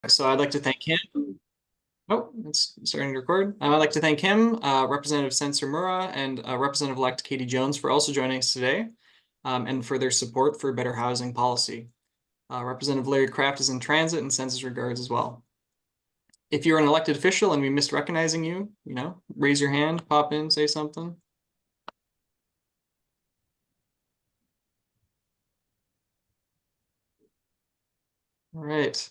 So I'd like to thank him. Oh, it's starting to record. I'd like to thank him, Representative Sensor Mura, and Representative-elect Katie Jones for also joining us today, and for their support for better housing policy. Representative Larry Kraft is in transit and sends his regards as well. If you're an elected official and we missed recognizing you, raise your hand, pop in, say something. All right.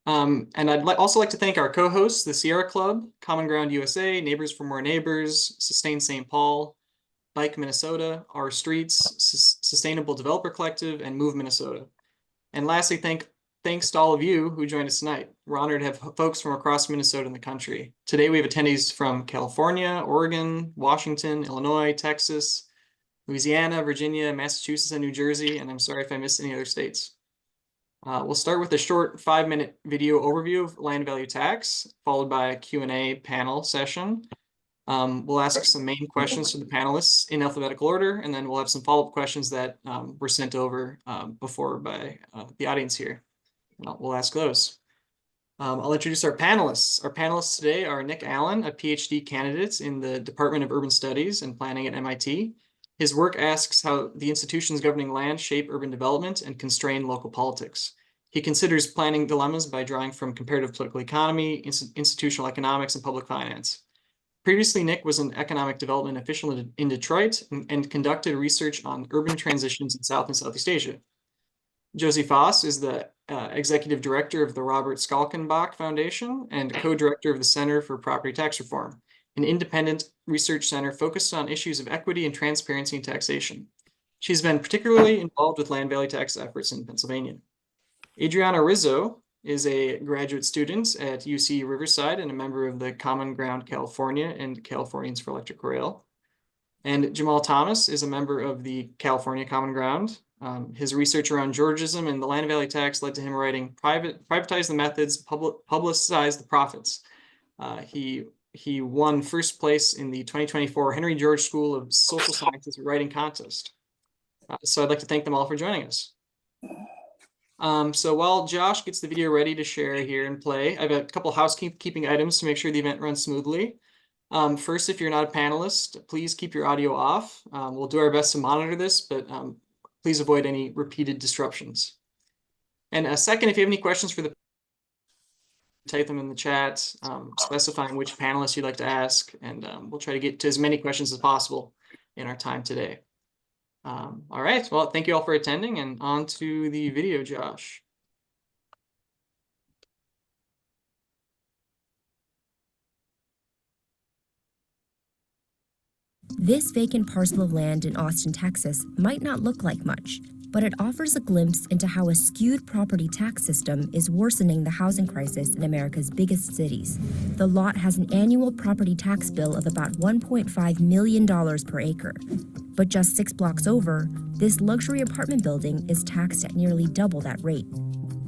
And I'd also like to thank our co-hosts, the Sierra Club, Common Ground USA, Neighbors for More Neighbors, Sustain St. Paul, Bike Minnesota, Our Streets, Sustainable Developer Collective, and Move Minnesota. And lastly, thanks to all of you who joined us tonight. We're honored to have folks from across Minnesota and the country. Today we have attendees from California, Oregon, Washington, Illinois, Texas, Louisiana, Virginia, Massachusetts, and New Jersey, and I'm sorry if I missed any other states. We'll start with a short 5-minute video overview of land value tax, followed by a Q&A panel session. We'll ask some main questions to the panelists in alphabetical order, and then we'll have some follow-up questions that were sent over before by the audience here. We'll ask those. I'll introduce our panelists. Our panelists today are Nick Allen, a PhD candidate in the Department of Urban Studies and Planning at MIT. His work asks how the institutions governing land shape urban development and constrain local politics. He considers planning dilemmas by drawing from comparative political economy, institutional economics, and public finance. Previously, Nick was an economic development official in Detroit and conducted research on urban transitions in South and Southeast Asia. Josie Foss is the executive director of the Robert Skalkenbach Foundation and co-director of the Center for Property Tax Reform, an independent research center focused on issues of equity and transparency in taxation. She's been particularly involved with land value tax efforts in Pennsylvania. Adriana Rizzo is a graduate student at UC Riverside and a member of the Common Ground California and Californians for Electric Rail. And Jamal Thomas is a member of the California Common Ground. His research around Georgism and the land value tax led to him writing Privatize the Methods, Publicize the Profits. He won first place in the 2024 Henry George School of Social Sciences Writing Contest. So I'd like to thank them all for joining us. So while Josh gets the video ready to share here and play, I have a couple housekeeping items to make sure the event runs smoothly. First, if you're not a panelist, please keep your audio off. We'll do our best to monitor this, but please avoid any repeated disruptions. And second, if you have any questions for the type them in the chat, specifying which panelists you'd like to ask, and we'll try to get to as many questions as possible in our time today. All right, well, thank you all for attending, and on to the video, Josh. This vacant parcel of land in Austin, Texas might not look like much, but it offers a glimpse into how a skewed property tax system is worsening the housing crisis in America's biggest cities. The lot has an annual property tax bill of about $1.5 million per acre. But just 6 blocks over, this luxury apartment building is taxed at nearly double that rate.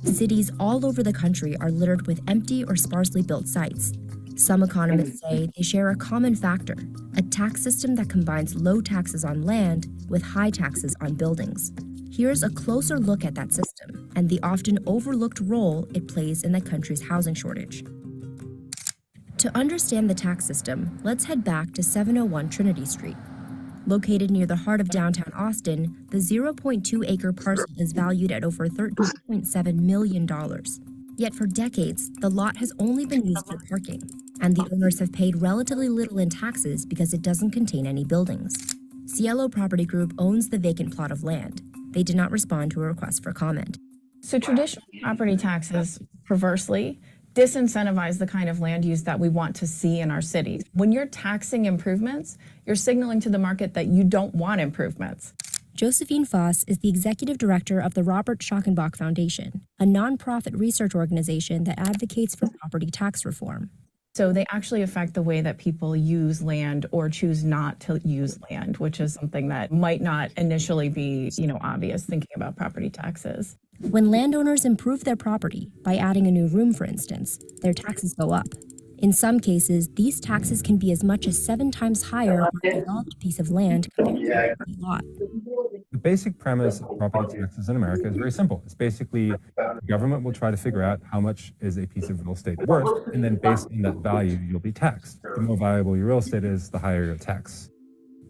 Cities all over the country are littered with empty or sparsely built sites. Some economists say they share a common factor, a tax system that combines low taxes on land with high taxes on buildings. Here's a closer look at that system and the often overlooked role it plays in the country's housing shortage. To understand the tax system, let's head back to 701 Trinity Street. Located near the heart of downtown Austin, the 0.2-acre parcel is valued at over $13.7 million. Yet for decades, the lot has only been used for parking, and the owners have paid relatively little in taxes because it doesn't contain any buildings. Cielo Property Group owns the vacant plot of land. They did not respond to a request for comment. So traditional property taxes, perversely, disincentivize the kind of land use that we want to see in our cities. When you're taxing improvements, you're signaling to the market that you don't want improvements. Josephine Foss is the executive director of the Robert Skalkenbach Foundation, a nonprofit research organization that advocates for property tax reform. So they actually affect the way that people use land or choose not to use land, which is something that might not initially be, obvious thinking about property taxes. When landowners improve their property by adding a new room, for instance, their taxes go up. In some cases, these taxes can be as much as 7 times higher for a developed piece of land compared to a lot. basic premise of property taxes in America is very simple. It's basically the government will try to figure out how much is a piece of real estate worth, and then based on that value, you'll be taxed. The more valuable your real estate is, the higher your tax.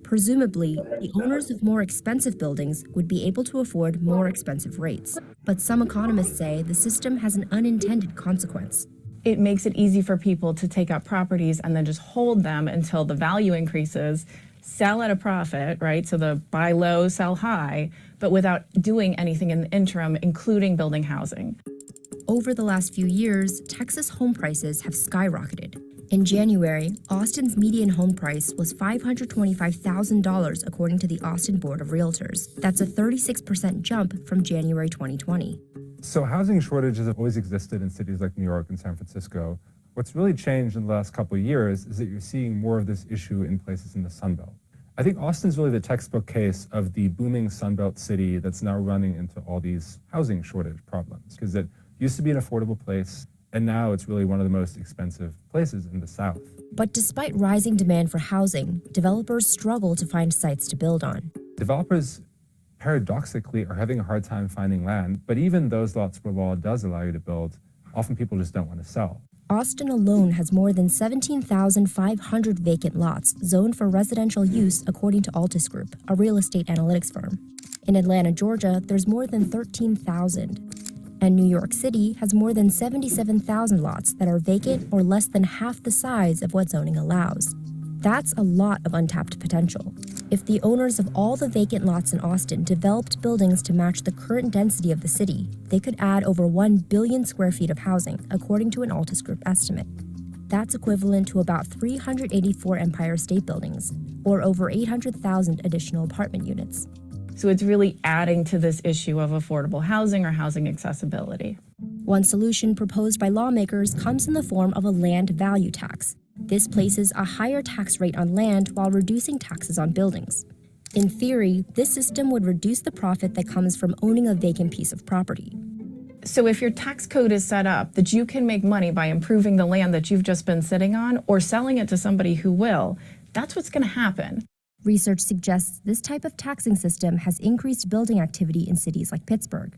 Presumably, the owners of more expensive buildings would be able to afford more expensive rates. But some economists say the system has an unintended consequence. It makes it easy for people to take up properties and then just hold them until the value increases, sell at a profit, right? So the buy low, sell high, but without doing anything in the interim, including building housing. Over the last few years, Texas home prices have skyrocketed. In January, Austin's median home price was $525,000 according to the Austin Board of Realtors. That's a 36% jump from January 2020. So housing shortages have always existed in cities like New York and San Francisco. What's really changed in the last couple of years is that you're seeing more of this issue in places in the Sun Belt. I think Austin's really the textbook case of the booming Sun Belt city that's now running into all these housing shortage problems, because it used to be an affordable place, and now it's really one of the most expensive places in the South. But despite rising demand for housing, developers struggle to find sites to build on. Developers paradoxically are having a hard time finding land, but even those lots where law does allow you to build, often people just don't want to sell. Austin alone has more than 17,500 vacant lots zoned for residential use according to Altus Group, a real estate analytics firm. In Atlanta, Georgia, there's more than 13,000. And New York City has more than 77,000 lots that are vacant or less than half the size of what zoning allows. That's a lot of untapped potential. If the owners of all the vacant lots in Austin developed buildings to match the current density of the city, they could add over 1 billion square feet of housing, according to an Altus Group estimate. That's equivalent to about 384 Empire State Buildings, or over 800,000 additional apartment units. So it's really adding to this issue of affordable housing or housing accessibility. One solution proposed by lawmakers comes in the form of a land value tax. This places a higher tax rate on land while reducing taxes on buildings. In theory, this system would reduce the profit that comes from owning a vacant piece of property. So if your tax code is set up that you can make money by improving the land that you've just been sitting on or selling it to somebody who will, that's what's going to happen. Research suggests this type of taxing system has increased building activity in cities like Pittsburgh.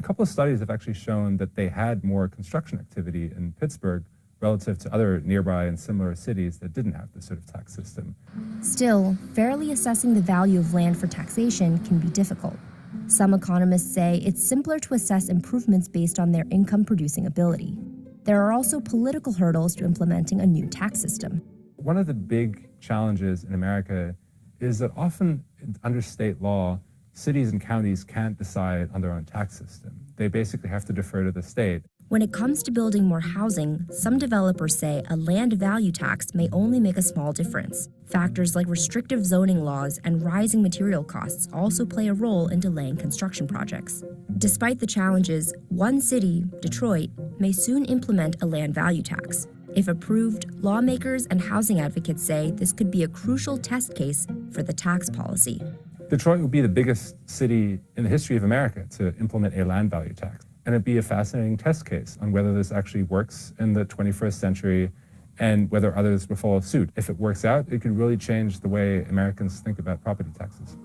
A couple of studies have actually shown that they had more construction activity in Pittsburgh relative to other nearby and similar cities that didn't have this sort of tax system. Still, fairly assessing the value of land for taxation can be difficult. Some economists say it's simpler to assess improvements based on their income-producing ability. There are also political hurdles to implementing a new tax system. One of the big challenges in America is that often under state law, cities and counties can't decide on their own tax system. They basically have to defer to the state. When it comes to building more housing, some developers say a land value tax may only make a small difference. Factors like restrictive zoning laws and rising material costs also play a role in delaying construction projects. Despite the challenges, one city, Detroit, may soon implement a land value tax. If approved, lawmakers and housing advocates say this could be a crucial test case for the tax policy. Detroit would be the biggest city in the history of America to implement a land value tax. And it'd be a fascinating test case on whether this actually works in the 21st century and whether others will follow suit. If it works out, it could really change the way Americans think about property taxes.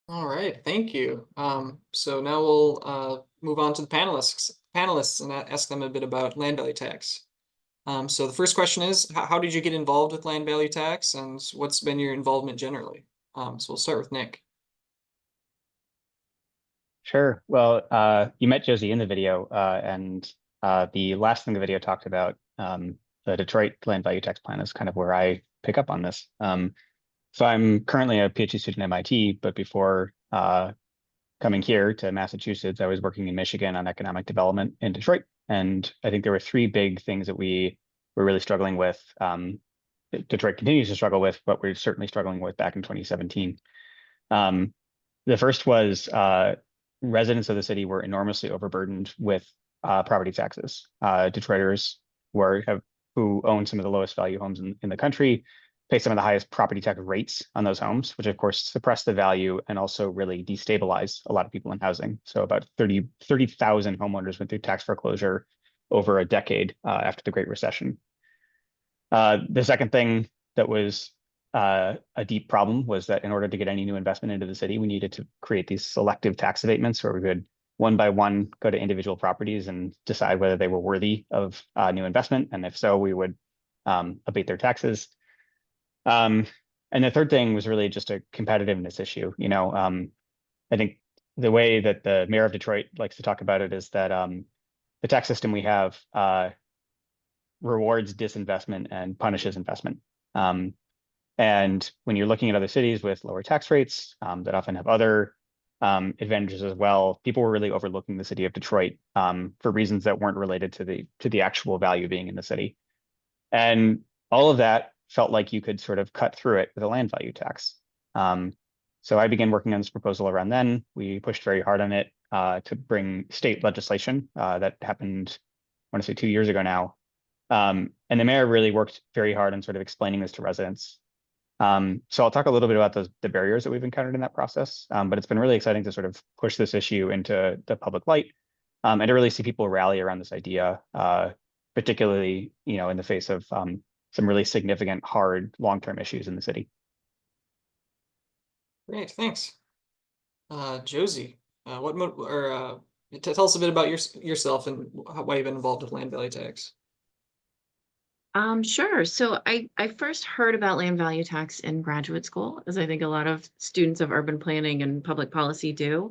All right, thank you. So now we'll move on to the panelists and ask them a bit about land value tax. So the first question is, how did you get involved with land value tax, and what's been your involvement generally? So we'll start with Nick. Sure. Well, you met Josie in the video, and the last thing the video talked about, the Detroit land value tax plan, is kind of where I pick up on this. So I'm currently a PhD student at MIT, but before coming here to Massachusetts, I was working in Michigan on economic development in Detroit. And I think there were three big things that we were really struggling with. Detroit continues to struggle with, but we're certainly struggling with back in 2017. The first was residents of the city were enormously overburdened with property taxes. Detroiters who own some of the lowest value homes in the country pay some of the highest property tax rates on those homes, which of course suppress the value and also really destabilize a lot of people in housing. So about 30,000 homeowners went through tax foreclosure over a decade after the Great Recession. The second thing that was a deep problem was that in order to get any new investment into the city, we needed to create these selective tax abatements where we could one by one go to individual properties and decide whether they were worthy of new investment. And if so, we would abate their taxes. And the third thing was really just a competitiveness issue. I think the way that the mayor of Detroit likes to talk about it is that the tax system we have rewards disinvestment and punishes investment. And when you're looking at other cities with lower tax rates that often have other advantages as well, people were really overlooking the city of Detroit for reasons that weren't related to the actual value being in the city. And all of that felt like you could sort of cut through it with a land value tax. So I began working on this proposal around then. We pushed very hard on it to bring state legislation that happened, I want to say 2 years ago now. And the mayor really worked very hard on sort of explaining this to residents. So I'll talk a little bit about the barriers that we've encountered in that process, but it's been really exciting to sort of push this issue into the public light and to really see people rally around this idea, particularly, in the face of some really significant, hard, long-term issues in the city. Great, thanks. Josie, tell us a bit about yourself and why you've been involved with land value tax. Sure. So I first heard about land value tax in graduate school, as I think a lot of students of urban planning and public policy do.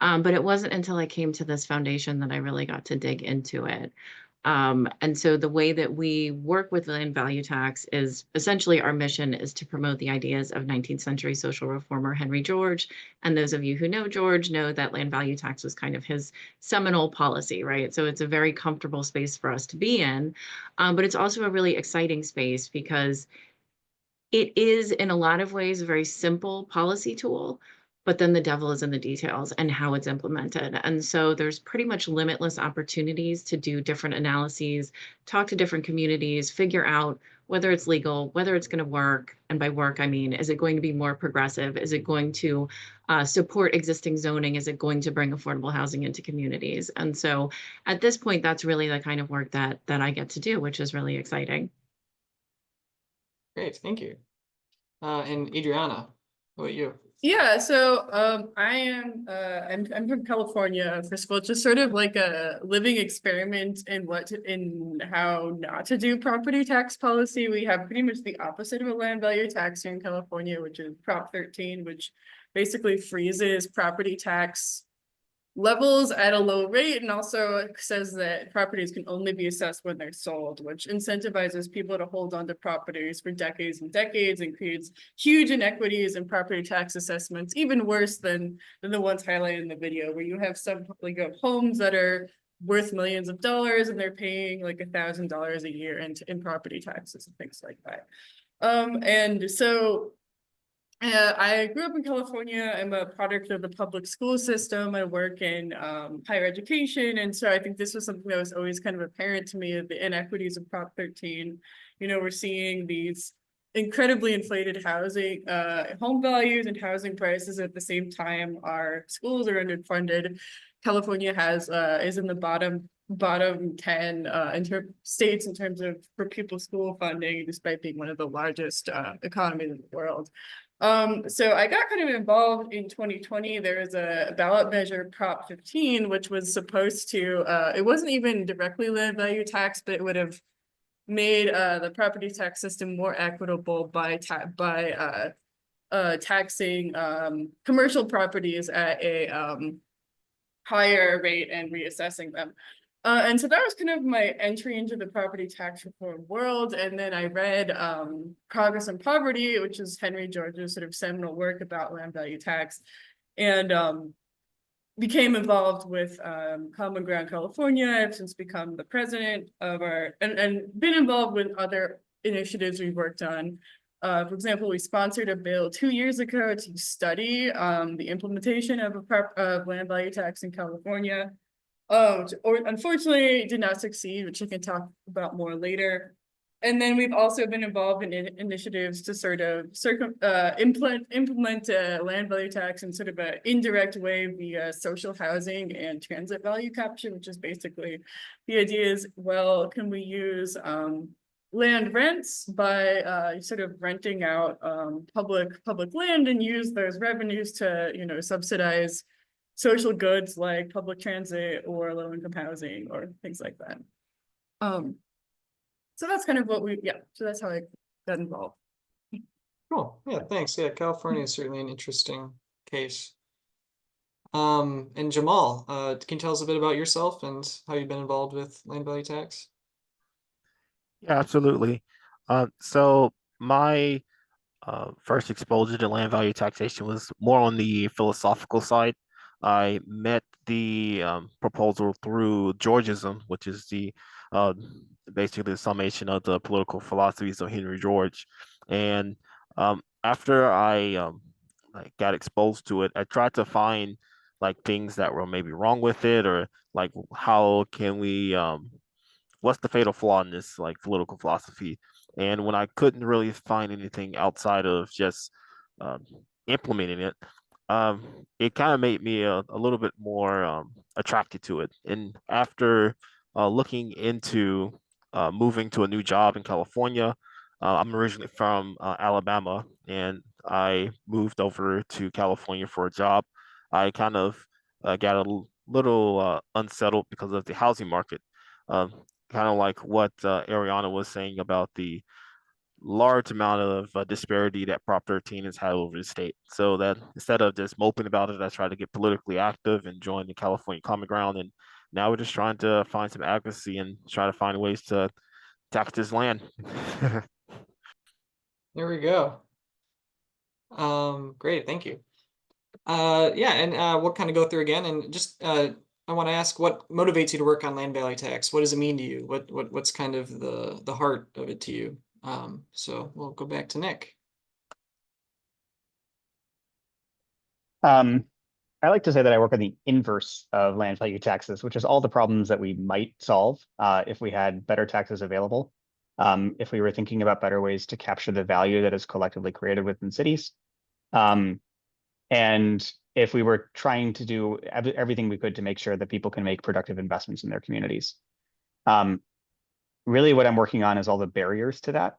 But it wasn't until I came to this foundation that I really got to dig into it. And so the way that we work with land value tax is essentially our mission is to promote the ideas of 19th century social reformer Henry George. And those of you who know George know that land value tax was kind of his seminal policy, right? So it's a very comfortable space for us to be in. But it's also a really exciting space because it is in a lot of ways a very simple policy tool, but then the devil is in the details and how it's implemented. And so there's pretty much limitless opportunities to do different analyses, talk to different communities, figure out whether it's legal, whether it's going to work. And by work, I mean, is it going to be more progressive? Is it going to support existing zoning? Is it going to bring affordable housing into communities? And so at this point, that's really the kind of work that I get to do, which is really exciting. Great, thank you. And Adriana, what about you? Yeah, so I'm from California. First of all, just sort of like a living experiment in how not to do property tax policy. We have pretty much the opposite of a land value tax here in California, which is Prop 13, which basically freezes property tax levels at a low rate, and also says that properties can only be assessed when they're sold, which incentivizes people to hold on to properties for decades and decades and creates huge inequities in property tax assessments, even worse than the ones highlighted in the video, where you have some like homes that are worth millions of dollars and they're paying like $1,000 a year in property taxes and things like that. And so I grew up in California. I'm a product of the public school system. I work in higher education. And so I think this was something that was always kind of apparent to me, the inequities of Prop 13. We're seeing these incredibly inflated housing, home values and housing prices at the same time. Our schools are underfunded. California is in the bottom 10 states in terms of per pupil school funding, despite being one of the largest economies in the world. So I got kind of involved in 2020. There was a ballot measure, Prop 15, which was supposed to, it wasn't even directly land value tax, but it would have made the property tax system more equitable by taxing commercial properties at a higher rate and reassessing them. And so that was kind of my entry into the property tax reform world. And then I read Progress on Poverty, which is Henry George's sort of seminal work about land value tax, and became involved with Common Ground California. I've since become the president of and been involved with other initiatives we've worked on. For example, we sponsored a bill 2 years ago to study the implementation of land value tax in California. Unfortunately, it did not succeed, which I can talk about more later. And then we've also been involved in initiatives to sort of implement land value tax in sort of an indirect way via social housing and transit value capture, which is basically the idea is, well, can we use land rents by sort of renting out public land and use those revenues to, you know, subsidize social goods like public transit or low income housing or things like that. So that's kind of what so that's how I got involved. Cool. Yeah, thanks. Yeah, California is certainly an interesting case. And Jamal, can you tell us a bit about yourself and how you've been involved with land value tax? Yeah, absolutely. So my first exposure to land value taxation was more on the philosophical side. I met the proposal through Georgism, which is the uh, basically the summation of the political philosophies of Henry George. And after I like got exposed to it, I tried to find like things that were maybe wrong with it, or like how can we what's the fatal flaw in this like political philosophy? And when I couldn't really find anything outside of just um, implementing it, um, it kind of made me a little bit more attracted to it. And after looking into moving to a new job in California, I'm originally from Alabama, and I moved over to California for a job. I kind of got a little unsettled because of the housing market. Um, Kind of like what Ariana was saying about the large amount of disparity that Prop 13 has had over the state. So that instead of just moping about it, I tried to get politically active and join the California Common Ground. And now we're just trying to find some advocacy and try to find ways to tax this land. There we go. Great, thank you. Yeah, and we'll kind of go through again, and just I want to ask, what motivates you to work on land value tax? What does it mean to you? What's kind of the heart of it to you? So we'll go back to Nick. I like to say that I work on the inverse of land value taxes, which is all the problems that we might solve if we had better taxes available. If we were thinking about better ways to capture the value that is collectively created within cities. And if we were trying to do everything we could to make sure that people can make productive investments in their communities. Really what I'm working on is all the barriers to that.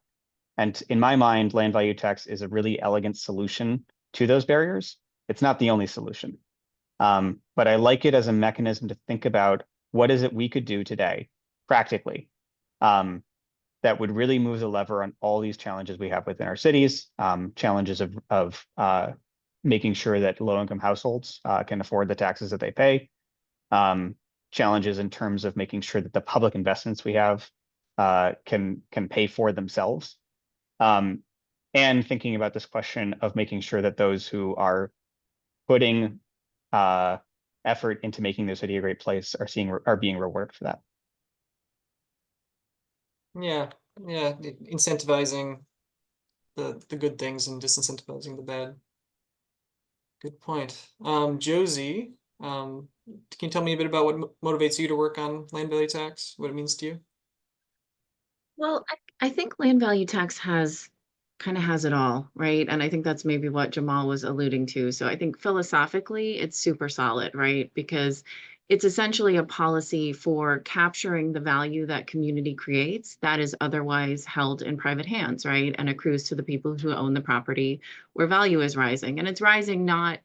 And in my mind, land value tax is a really elegant solution to those barriers. It's not the only solution. But I like it as a mechanism to think about what is it we could do today, practically, that would really move the lever on all these challenges we have within our cities, challenges of making sure that low-income households can afford the taxes that they pay, challenges in terms of making sure that the public investments we have can pay for themselves, and thinking about this question of making sure that those who are putting effort into making their city a great place are being rewarded for that. Yeah, incentivizing the good things and disincentivizing the bad. Good point. Josie, can you tell me a bit about what motivates you to work on land value tax? What it means to you? Well, I think land value tax kind of has it all, right? And I think that's maybe what Jamal was alluding to. So I think philosophically, it's super solid, right? Because it's essentially a policy for capturing the value that community creates that is otherwise held in private hands, right? And accrues to the people who own the property where value is rising. And it's rising not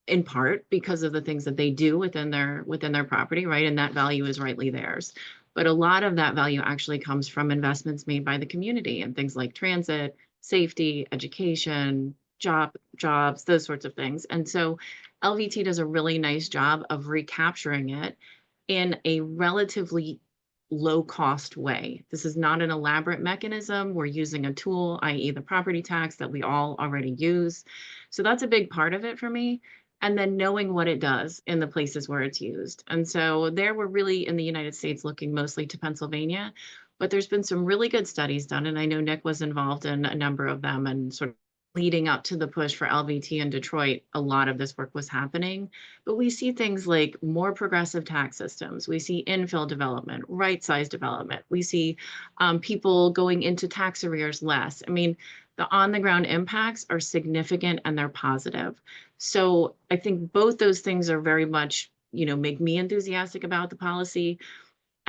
in part because of the things that they do within their property, right? And that value is rightly theirs. But a lot of that value actually comes from investments made by the community and things like transit, safety, education, jobs, those sorts of things. And so LVT does a really nice job of recapturing it in a relatively low cost way. This is not an elaborate mechanism. We're using a tool, i.e. the property tax that we all already use. So that's a big part of it for me. And then knowing what it does in the places where it's used. And so there we're really in the United States looking mostly to Pennsylvania, but there's been some really good studies done. And I know Nick was involved in a number of them, and sort of leading up to the push for LVT in Detroit, a lot of this work was happening. But we see things like more progressive tax systems. We see infill development, right-size development. We see people going into tax arrears less. I mean, the on-the-ground impacts are significant and they're positive. So I think both those things are very much, make me enthusiastic about the policy.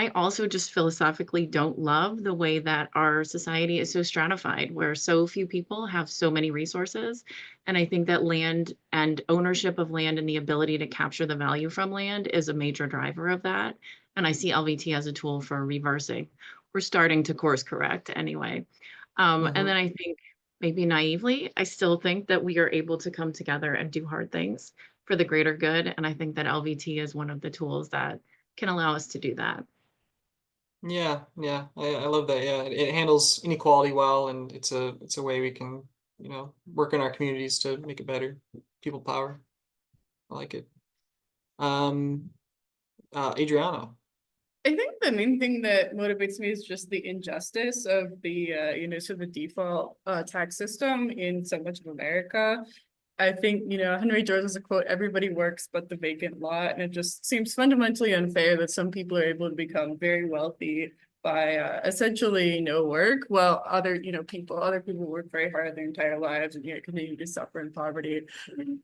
I also just philosophically don't love the way that our society is so stratified, where so few people have so many resources. And I think that land and ownership of land and the ability to capture the value from land is a major driver of that. And I see LVT as a tool for reversing. We're starting to course correct anyway. And then I think maybe naively, I still think that we are able to come together and do hard things for the greater good. And I think that LVT is one of the tools that can allow us to do that. Yeah, yeah, I love that. Yeah, it handles inequality well, and it's a way we can, work in our communities to make it better. People power. I like it. Um, Adriano. I think the main thing that motivates me is just the injustice of the sort of the default tax system in so much of America. I think, Henry George has a quote, everybody works but the vacant lot. And it just seems fundamentally unfair that some people are able to become very wealthy by essentially no work, while other people work very hard their entire lives and yet continue to suffer in poverty.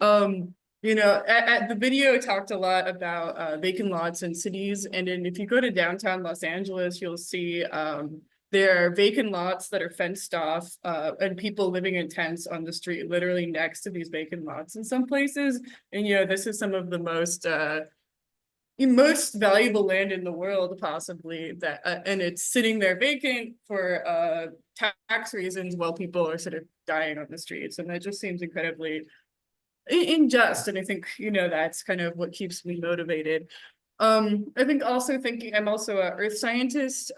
At the video talked a lot about vacant lots in cities. And then if you go to downtown Los Angeles, you'll see there are vacant lots that are fenced off and people living in tents on the street, literally next to these vacant lots in some places. And, this is some of the most valuable land in the world, possibly, that and it's sitting there vacant for tax reasons while people are sort of dying on the streets. And that just seems incredibly unjust. And I think, that's kind of what keeps me motivated. I think also I'm also an earth scientist,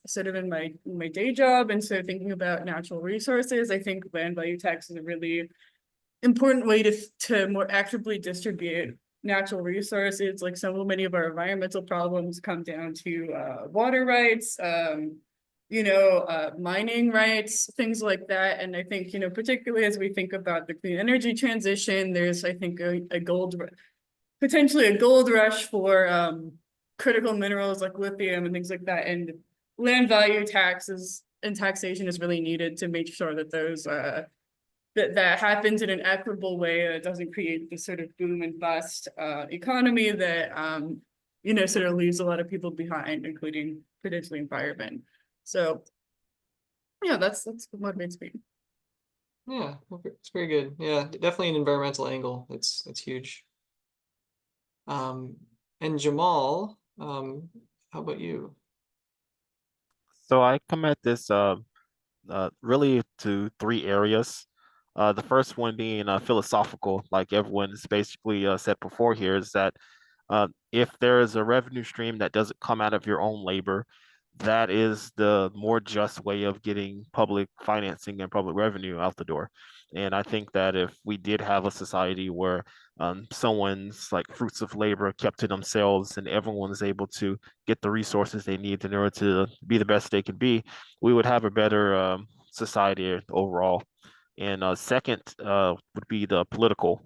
sort of in my day job. And so thinking about natural resources, I think land value tax is a really important way to more actively distribute natural resources. Like so many of our environmental problems come down to water rights, mining rights, things like that. And I think, particularly as we think about the clean energy transition, there's, I think, potentially a gold rush for critical minerals like lithium and things like that. And land value taxes and taxation is really needed to make sure that those that happens in an equitable way that doesn't create this sort of boom and bust economy that sort of leaves a lot of people behind, including potentially environment. So yeah, that's what motivates me. Yeah, it's very good. Yeah, definitely an environmental angle. It's huge. And Jamal, how about you? So I come at this really to three areas. The first one being philosophical, like everyone's basically said before here, is that if there is a revenue stream that doesn't come out of your own labor, that is the more just way of getting public financing and public revenue out the door. And I think that if we did have a society where someone's like fruits of labor kept to themselves and everyone's able to get the resources they need in order to be the best they can be, we would have a better society overall. And second would be the political.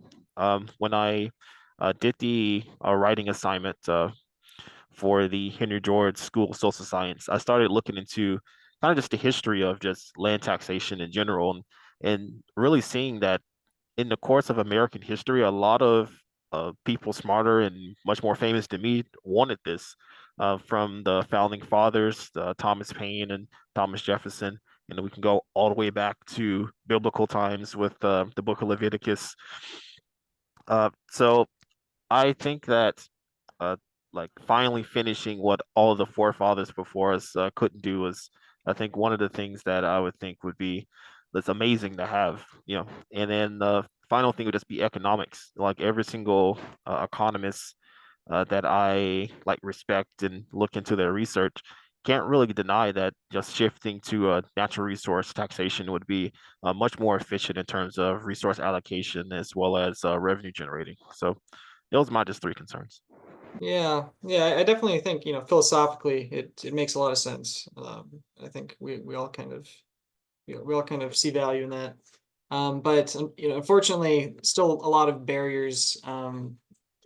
When I did the writing assignment for the Henry George School of Social Science, I started looking into kind of just the history of just land taxation in general, and really seeing that in the course of American history, a lot of people smarter and much more famous than me wanted this, from the founding fathers, Thomas Paine and Thomas Jefferson. And we can go all the way back to biblical times with the book of Leviticus. So I think that uh, like finally finishing what all of the forefathers before us couldn't do is, I think, one of the things that I would think would be that's amazing to have, And then the final thing would just be economics. Like every single economist that I like respect and look into their research can't really deny that just shifting to a natural resource taxation would be much more efficient in terms of resource allocation as well as revenue generating. So those are my just three concerns. Yeah, yeah, I definitely think, philosophically it makes a lot of sense. I think we all kind of we all kind of see value in that. But unfortunately, still a lot of barriers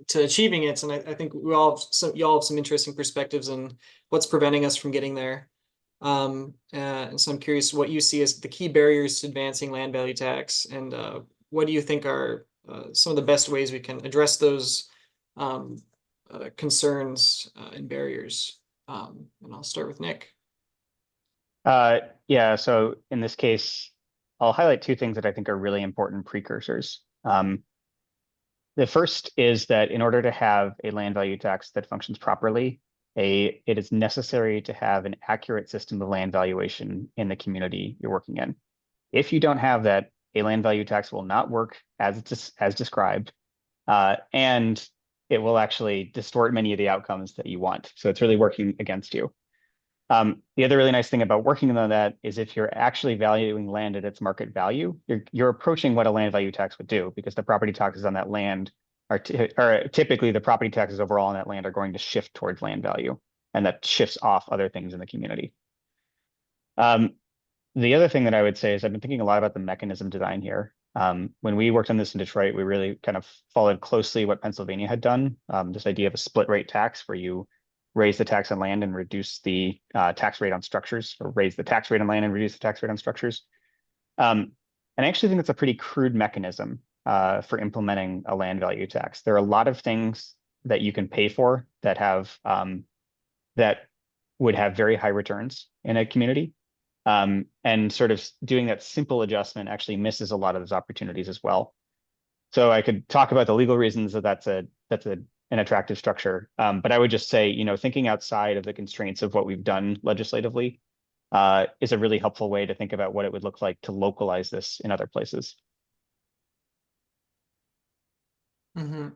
to achieving it. And I think you all have some interesting perspectives on what's preventing us from getting there. And so I'm curious what you see as the key barriers to advancing land value tax, and what do you think are some of the best ways we can address those concerns and barriers? And I'll start with Nick. Yeah, so in this case, I'll highlight two things that I think are really important precursors. The first is that in order to have a land value tax that functions properly, it is necessary to have an accurate system of land valuation in the community you're working in. If you don't have that, a land value tax will not work as described, and it will actually distort many of the outcomes that you want. So it's really working against you. The other really nice thing about working on that is if you're actually valuing land at its market value, you're approaching what a land value tax would do, because the property taxes on that land are typically the property taxes overall on that land are going to shift towards land value, and that shifts off other things in the community. The other thing that I would say is I've been thinking a lot about the mechanism design here. When we worked on this in Detroit, we really kind of followed closely what Pennsylvania had done. This idea of a split rate tax where you raise the tax on land and reduce the tax rate on structures, or raise the tax rate on land and reduce the tax rate on structures. And I actually think that's a pretty crude mechanism for implementing a land value tax. There are a lot of things that you can pay for that have that would have very high returns in a community. And sort of doing that simple adjustment actually misses a lot of those opportunities as well. So I could talk about the legal reasons that that's an attractive structure. But I would just say, you know, thinking outside of the constraints of what we've done legislatively is a really helpful way to think about what it would look like to localize this in other places. Mm-hmm.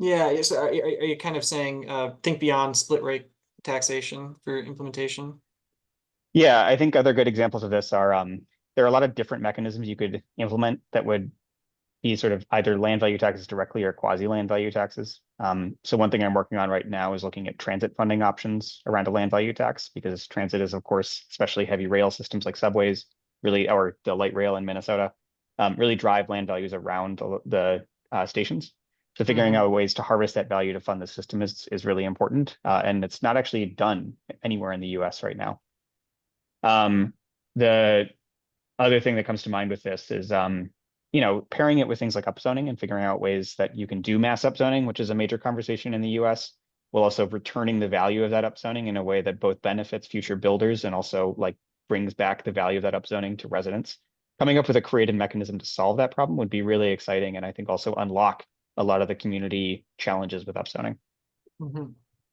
Yeah, so are you kind of saying think beyond split rate taxation for implementation? Yeah, I think other good examples of this are there are a lot of different mechanisms you could implement that would be sort of either land value taxes directly or quasi land value taxes. So one thing I'm working on right now is looking at transit funding options around a land value tax, because transit is, of course, especially heavy rail systems like subways, really, or the light rail in Minnesota, really drive land values around the stations. So figuring out ways to harvest that value to fund the system is really important, and it's not actually done anywhere in the U.S. right now. The other thing that comes to mind with this is, you know, pairing it with things like upzoning and figuring out ways that you can do mass upzoning, which is a major conversation in the US, while also returning the value of that upzoning in a way that both benefits future builders and also like brings back the value of that upzoning to residents. Coming up with a creative mechanism to solve that problem would be really exciting, and I think also unlock a lot of the community challenges with upzoning. Mm-hmm.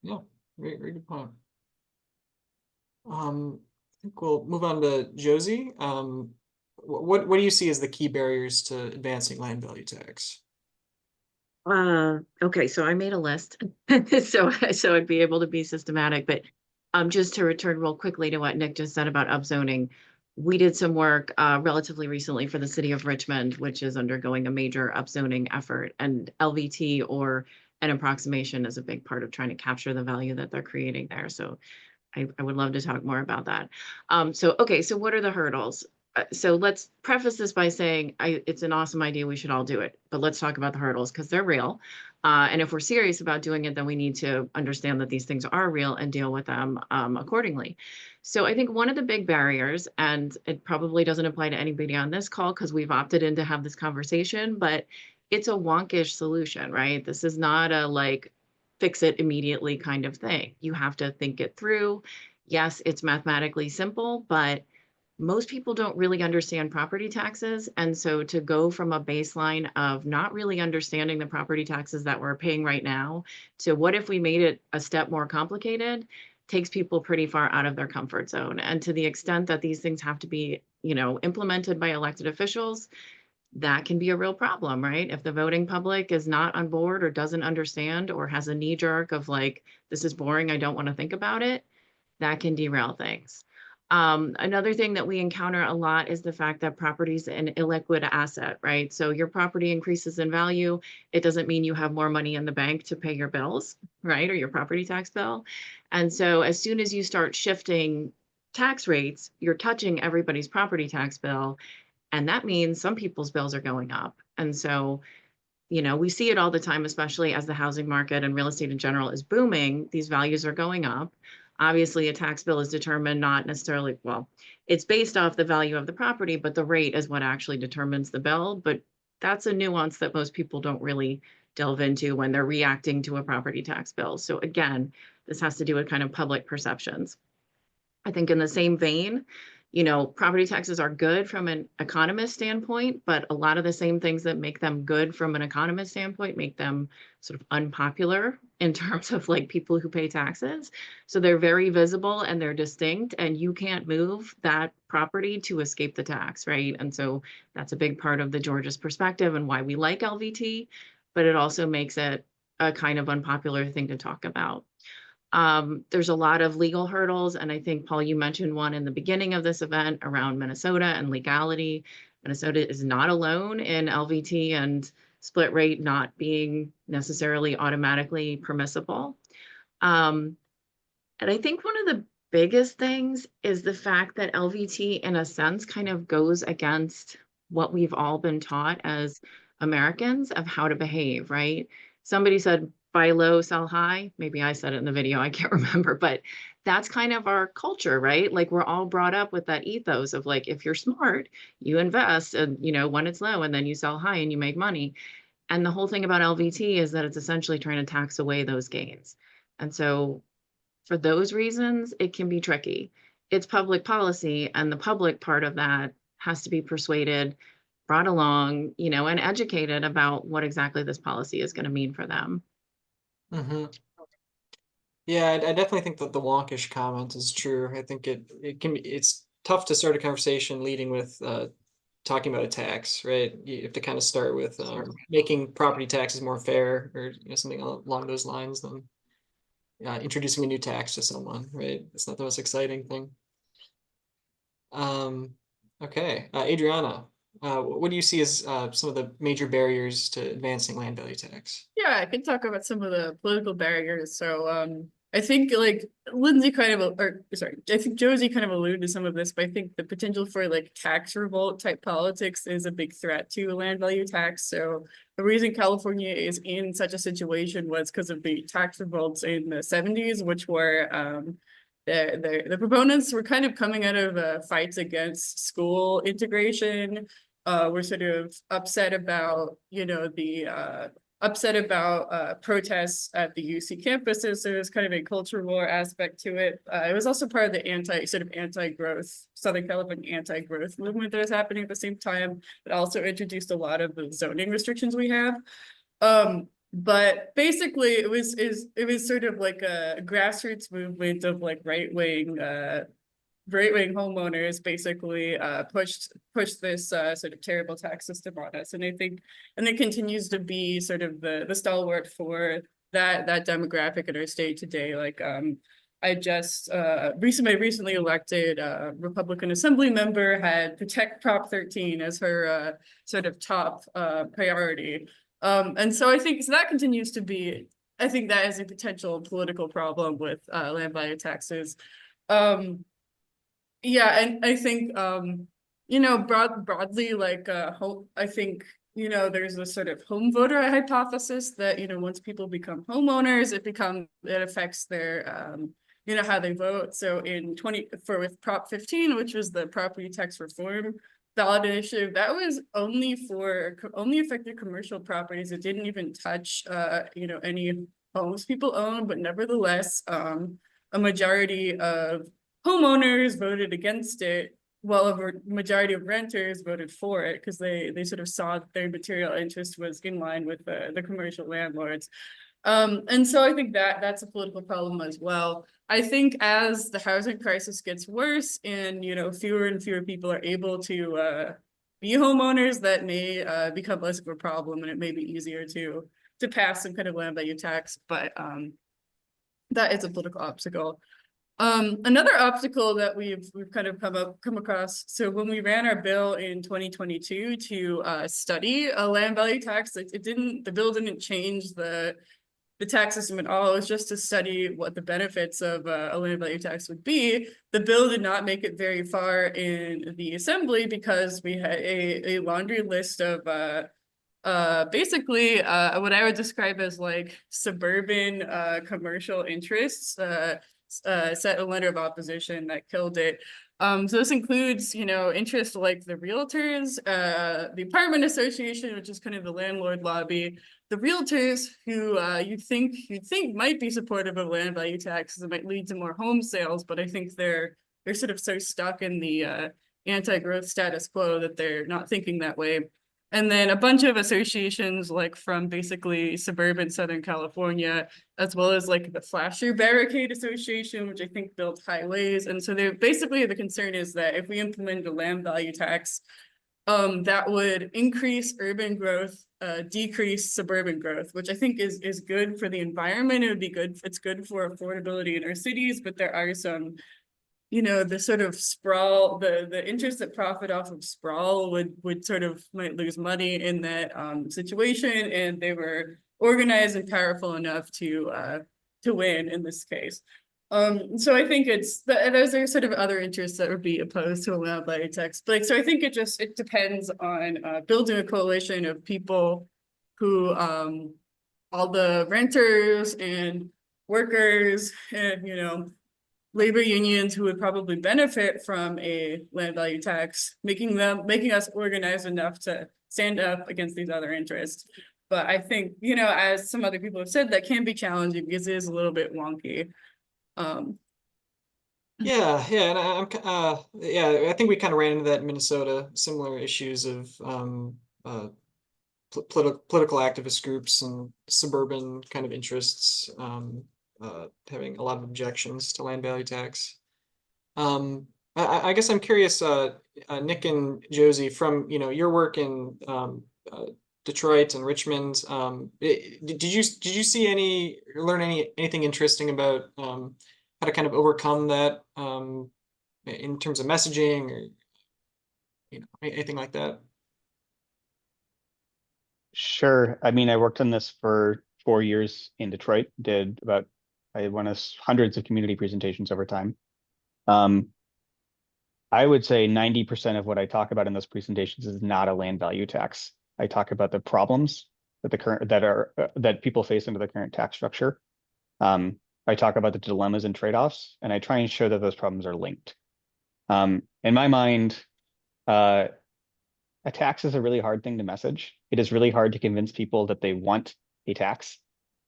Yeah, very good point. I think we'll move on to Josie. What do you see as the key barriers to advancing land value tax? Okay, so I made a list so I'd be able to be systematic, but just to return real quickly to what Nick just said about upzoning, we did some work relatively recently for the city of Richmond, which is undergoing a major upzoning effort, and LVT, or an approximation, is a big part of trying to capture the value that they're creating there. So I would love to talk more about that. Okay, so what are the hurdles? So let's preface this by saying it's an awesome idea. We should all do it, but let's talk about the hurdles because they're real. And if we're serious about doing it, then we need to understand that these things are real and deal with them accordingly. So I think one of the big barriers, and it probably doesn't apply to anybody on this call because we've opted in to have this conversation, but it's a wonkish solution, right? This is not a like fix it immediately kind of thing. You have to think it through. Yes, it's mathematically simple, but most people don't really understand property taxes. And so to go from a baseline of not really understanding the property taxes that we're paying right now to what if we made it a step more complicated takes people pretty far out of their comfort zone. And to the extent that these things have to be, you know, implemented by elected officials, that can be a real problem, right? If the voting public is not on board or doesn't understand or has a knee jerk of like, this is boring, I don't want to think about it, that can derail things. Another thing that we encounter a lot is the fact that property is an illiquid asset, right? So your property increases in value. It doesn't mean you have more money in the bank to pay your bills, right? Or your property tax bill. And so as soon as you start shifting tax rates, you're touching everybody's property tax bill. And that means some people's bills are going up. And so, you know, we see it all the time, especially as the housing market and real estate in general is booming, these values are going up. Obviously, a tax bill is determined not necessarily, well, it's based off the value of the property, but the rate is what actually determines the bill. But that's a nuance that most people don't really delve into when they're reacting to a property tax bill. So again, this has to do with kind of public perceptions. I think in the same vein, you know, property taxes are good from an economist standpoint, but a lot of the same things that make them good from an economist standpoint make them sort of unpopular in terms of like people who pay taxes. So they're very visible and they're distinct, and you can't move that property to escape the tax, right? And so that's a big part of the Georgia's perspective and why we like LVT, but it also makes it a kind of unpopular thing to talk about. There's a lot of legal hurdles, and I think, Paul, you mentioned one in the beginning of this event around Minnesota and legality. Minnesota is not alone in LVT and split rate not being necessarily automatically permissible. And I think one of the biggest things is the fact that LVT, in a sense, kind of goes against what we've all been taught as Americans of how to behave, right? Somebody said, buy low, sell high. Maybe I said it in the video, I can't remember, but that's kind of our culture, right? Like we're all brought up with that ethos of like, if you're smart, you invest and, you know, when it's low and then you sell high and you make money. And the whole thing about LVT is that it's essentially trying to tax away those gains. And so for those reasons, it can be tricky. It's public policy, and the public part of that has to be persuaded, brought along, you know, and educated about what exactly this policy is going to mean for them. Mm-hmm. Yeah, I definitely think that the wonkish comment is true. I think it's tough to start a conversation leading with talking about a tax, right? You have to kind of start with making property taxes more fair, or you know, something along those lines, than introducing a new tax to someone, right? It's not the most exciting thing. Okay, Adriana, what do you see as some of the major barriers to advancing land value tax? Yeah, I can talk about some of the political barriers. So I think like Lindsay kind of, or sorry, I think Josie kind of alluded to some of this, but I think the potential for like tax revolt type politics is a big threat to land value tax. So the reason California is in such a situation was because of the tax revolts in the 70s, which were the proponents were kind of coming out of fights against school integration. Were sort of upset about, you know, the upset about protests at the UC campuses. So there's kind of a culture war aspect to it. It was also part of the anti-growth, Southern California anti-growth movement that was happening at the same time. It also introduced a lot of the zoning restrictions we have. But basically it was sort of like a grassroots movement of like right-wing homeowners basically pushed this sort of terrible tax system on us. And I think, and it continues to be sort of the stalwart for that demographic in our state today. Like I just recently elected Republican Assembly member had Protect Prop 13 as her sort of top priority. And so I think, so that continues to be, I think that is a potential political problem with land value taxes. Yeah, and I think you know, broadly, like I think, you know, there's a sort of home voter hypothesis that, you know, once people become homeowners, it affects their you know, how they vote. So with Prop 15, which was the property tax reform ballot initiative, that was only affected commercial properties. It didn't even touch you know, any homes people own, but nevertheless, a majority of homeowners voted against it, while a majority of renters voted for it because they sort of saw that their material interest was in line with the commercial landlords. And so I think that's a political problem as well. I think as the housing crisis gets worse and, you know, fewer and fewer people are able to be homeowners, that may become less of a problem, and it may be easier to pass some kind of land value tax, but that is a political obstacle. Another obstacle that we've kind of come across. So when we ran our bill in 2022 to study a land value tax, the bill didn't change the tax system at all. It was just to study what the benefits of a land value tax would be. The bill did not make it very far in the assembly because we had a laundry list of basically what I would describe as like suburban commercial interests set a letter of opposition that killed it. So this includes, you know, interests like the realtors, the apartment association, which is kind of the landlord lobby, the realtors who you'd think might be supportive of land value taxes. It might lead to more home sales, but I think they're sort of so stuck in the anti-growth status quo that they're not thinking that way. And then a bunch of associations like from basically suburban Southern California, as well as like the Flasher Barricade Association, which I think builds highways. And so they're basically, the concern is that if we implement a land value tax, that would increase urban growth, decrease suburban growth, which I think is good for the environment. It would be good. It's good for affordability in our cities, but there are some, you know, the sort of sprawl, the interests that profit off of sprawl would sort of might lose money in that situation, and they were organized and powerful enough to win in this case. So I think those are sort of other interests that would be opposed to a land value tax. But so I think it depends on building a coalition of people who all the renters and workers and, you know, labor unions who would probably benefit from a land value tax, making us organized enough to stand up against these other interests. But I think, you know, as some other people have said, that can be challenging because it is a little bit wonky. Yeah, and I think we kind of ran into that in Minnesota, similar issues of political activist groups and suburban kind of interests having a lot of objections to land value tax. I guess I'm curious, Nick and Josie, from your work in Detroit and Richmond, did you see learn anything interesting about how to kind of overcome that in terms of messaging or anything like that? Sure. I mean, I worked on this for 4 years in Detroit, I won us hundreds of community presentations over time. I would say 90% of what I talk about in those presentations is not a land value tax. I talk about the problems that people face under the current tax structure. I talk about the dilemmas and trade-offs, and I try and show that those problems are linked. In my mind, a tax is a really hard thing to message. It is really hard to convince people that they want a tax.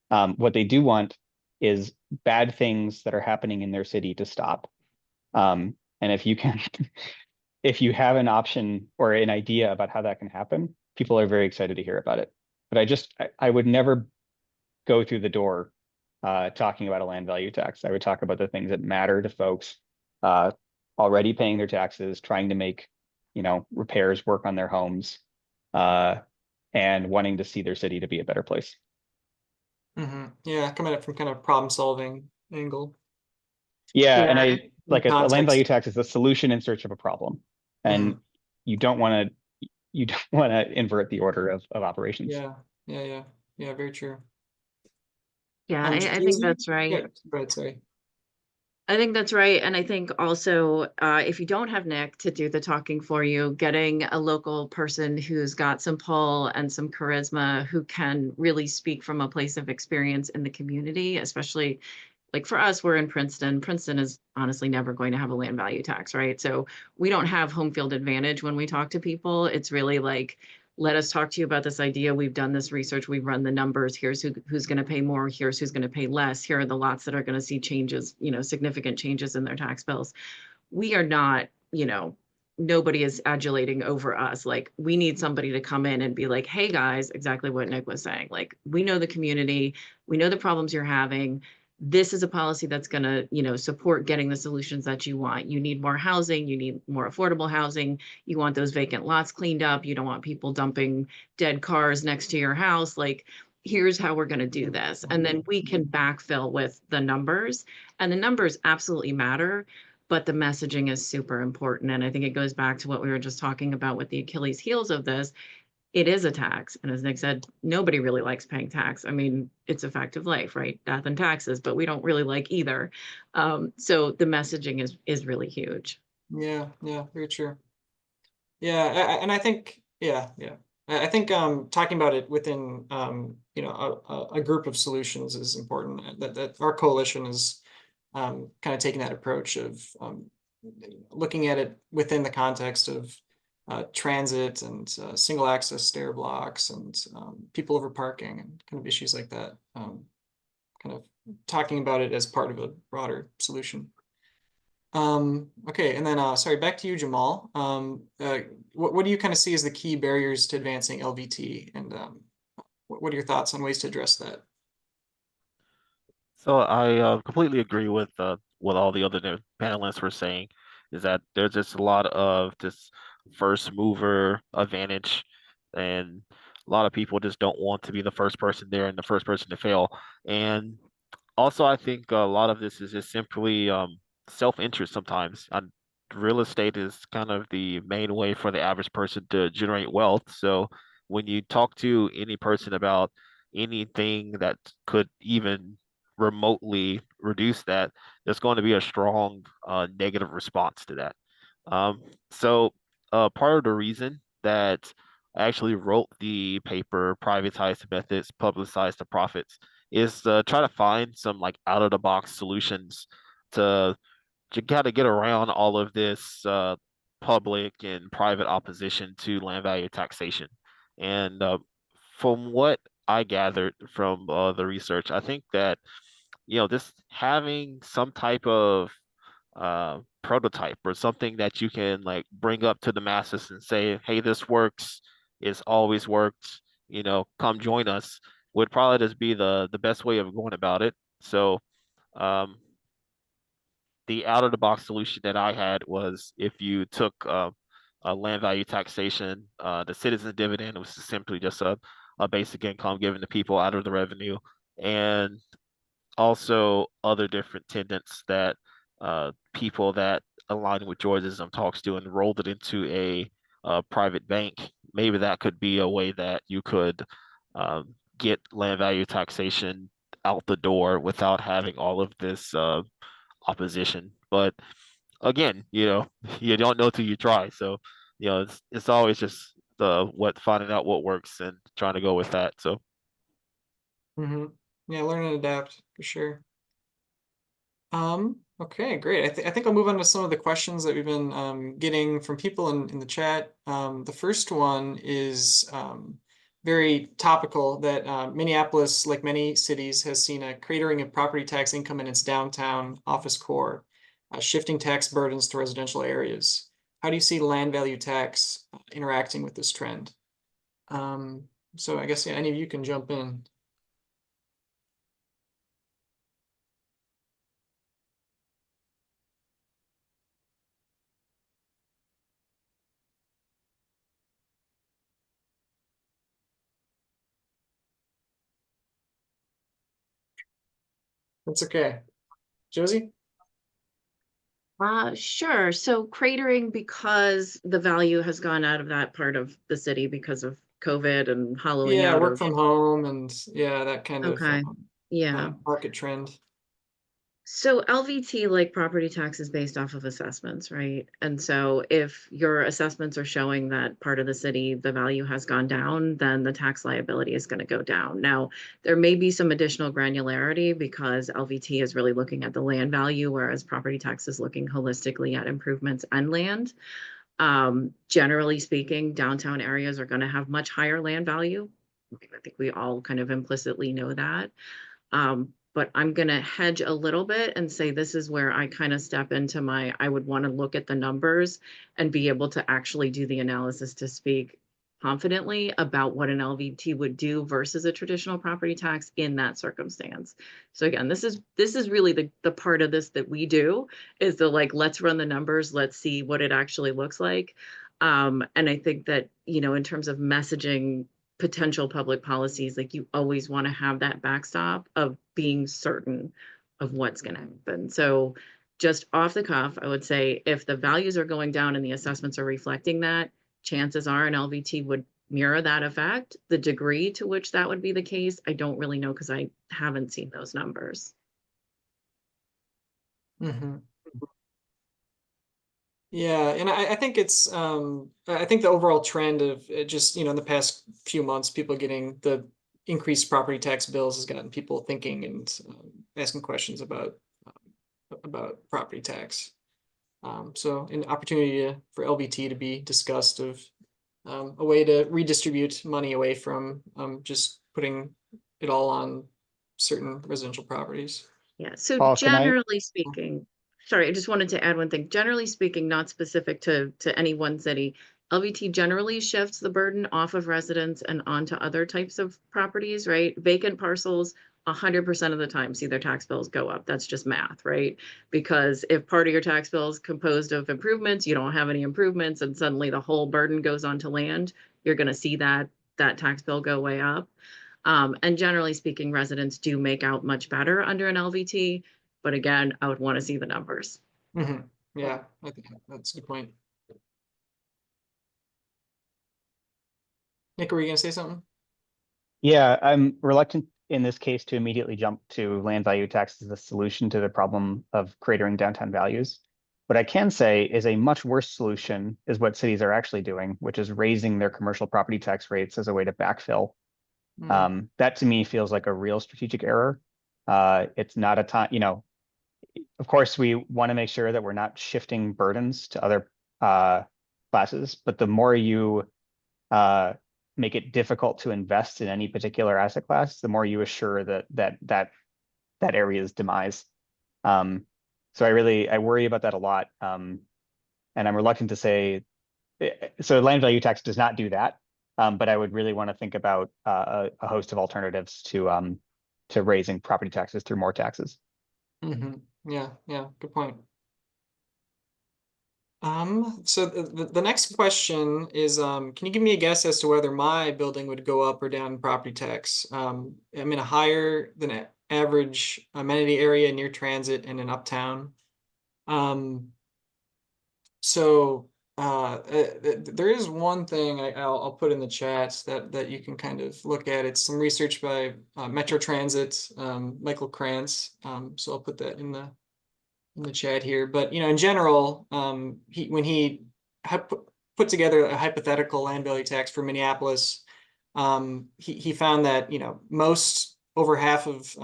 What they do want is bad things that are happening in their city to stop. And if you have an option or an idea about how that can happen, people are very excited to hear about it. But I would never go through the door talking about a land value tax. I would talk about the things that matter to folks already paying their taxes, trying to make repairs work on their homes, and wanting to see their city to be a better place. Yeah, coming at it from kind of problem solving angle. Yeah, Yeah, and I like a land context. value tax is a solution in search of a problem, and you don't want to invert the order of operations. Yeah, very true. Yeah, I think that's right. Yeah, right, sorry. I think that's right. And I think also, if you don't have Nick to do the talking for you, getting a local person who's got some pull and some charisma, who can really speak from a place of experience in the community, especially like for us, we're in Princeton. Princeton is honestly never going to have a land value tax, right? So we don't have home field advantage when we talk to people. It's really like, let us talk to you about this idea. We've done this research. We've run the numbers. Here's who's going to pay more. Here's who's going to pay less. Here are the lots that are going to see changes, significant changes in their tax bills. We are not, nobody is adulating over us. Like, we need somebody to come in and be like, hey guys, exactly what Nick was saying. Like, we know the community, we know the problems you're having. This is a policy that's going to, support getting the solutions that you want. You need more housing. You need more affordable housing. You want those vacant lots cleaned up. You don't want people dumping dead cars next to your house. Like, here's how we're going to do this. And then we can backfill with the numbers. And the numbers absolutely matter, but the messaging is super important. And I think it goes back to what we were just talking about with the Achilles heels of this. It is a tax. And as Nick said, nobody really likes paying tax. I mean, it's a fact of life, right? Death and taxes, but we don't really like either. So the messaging is really huge. Yeah, very true. Yeah, and I think, I think talking about it within a group of solutions is important. That our coalition is kind of taking that approach of looking at it within the context of transit and single access stair blocks and people over parking and kind of issues like that. Kind of talking about it as part of a broader solution. Okay, and then sorry, back to you, Jamal. What do you kind of see as the key barriers to advancing LVT, and what are your thoughts on ways to address that? So I completely agree with what all the other panelists were saying, is that there's just a lot of this first mover advantage, and a lot of people just don't want to be the first person there and the first person to fail. And also, I think a lot of this is just simply self-interest sometimes. Real estate is kind of the main way for the average person to generate wealth. So when you talk to any person about anything that could even remotely reduce that, there's going to be a strong negative response to that. So part of the reason that I actually wrote the paper, Privatize the Methods, Publicize the Profits, is to try to find some like out of the box solutions to kind of get around all of this public and private opposition to land value taxation. And from what I gathered from the research, I think that this having some type of prototype or something that you can like bring up to the masses and say, hey, this works, it's always worked, come join us, would probably just be the best way of going about it. So um, the out of the box solution that I had was if you took a land value taxation, the citizen dividend was simply just a basic income given to people out of the revenue, and also other different tenants that people that align with Georgism talks to and rolled it into a private bank. Maybe that could be a way that you could get land value taxation out the door without having all of this opposition. But again, you don't know till you try. So, it's always just finding out what works and trying to go with that. So. Yeah, learn and adapt for sure. Okay, great. I think I'll move on to some of the questions that we've been getting from people in the chat. The first one is very topical, that Minneapolis, like many cities, has seen a cratering of property tax income in its downtown office core, shifting tax burdens to residential areas. How do you see land value tax interacting with this trend? So I guess, yeah, any of you can jump in. That's okay. Josie? Sure. So cratering because the value has gone out of that part of the city because of COVID and hollowing Yeah, out work of. from home and yeah, that kind of Okay. Yeah. market trend. So LVT, like property tax, is based off of assessments, right? And so if your assessments are showing that part of the city, the value has gone down, then the tax liability is going to go down. Now, there may be some additional granularity because LVT is really looking at the land value, whereas property tax is looking holistically at improvements and land. Generally speaking, downtown areas are going to have much higher land value. I think we all kind of implicitly know that. But I'm going to hedge a little bit and say this is where I kind of step into I would want to look at the numbers and be able to actually do the analysis to speak confidently about what an LVT would do versus a traditional property tax in that circumstance. So again, this is really the part of this that we do, is the like, let's run the numbers, let's see what it actually looks like. And I think that, in terms of messaging potential public policies, like you always want to have that backstop of being certain of what's going to happen. So just off the cuff, I would say if the values are going down and the assessments are reflecting that, chances are an LVT would mirror that effect. The degree to which that would be the case, I don't really know because I haven't seen those numbers. Yeah, and I think it's I think the overall trend of it just, in the past few months, people getting the increased property tax bills has gotten people thinking and asking questions about about property tax. So an opportunity for LVT to be discussed of a way to redistribute money away from just putting it all on certain residential properties. Yeah, so Paul, can I? generally speaking, sorry, I just wanted to add one thing. Generally speaking, not specific to any one city, LVT generally shifts the burden off of residents and onto other types of properties, right? Vacant parcels, 100% of the time see their tax bills go up. That's just math, right? Because if part of your tax bill is composed of improvements, you don't have any improvements, and suddenly the whole burden goes onto land, you're going to see that tax bill go way up. And generally speaking, residents do make out much better under an LVT, but again, I would want to see the numbers. Yeah, I think that's a good point. Nick, were you gonna say something? Yeah, I'm reluctant in this case to immediately jump to land value tax as the solution to the problem of cratering downtown values. What I can say is a much worse solution is what cities are actually doing, which is raising their commercial property tax rates as a way to backfill. That to me feels like a real strategic error. It's not a time, of course, we want to make sure that we're not shifting burdens to other classes, but the more you make it difficult to invest in any particular asset class, the more you assure that area's demise. So I worry about that a lot, and I'm reluctant to say. So land value tax does not do that, but I would really want to think about a host of alternatives to raising property taxes through more taxes. Yeah, good point. So the next question is, can you give me a guess as to whether my building would go up or down in property tax? I'm in a higher than average amenity area near transit and in uptown. So there is one thing I'll put in the chat that you can kind of look at. It's some research by Metro Transit, Michael Krantz. So I'll put that in the chat here. But in general, when he put together a hypothetical land value tax for Minneapolis, he found that most over half of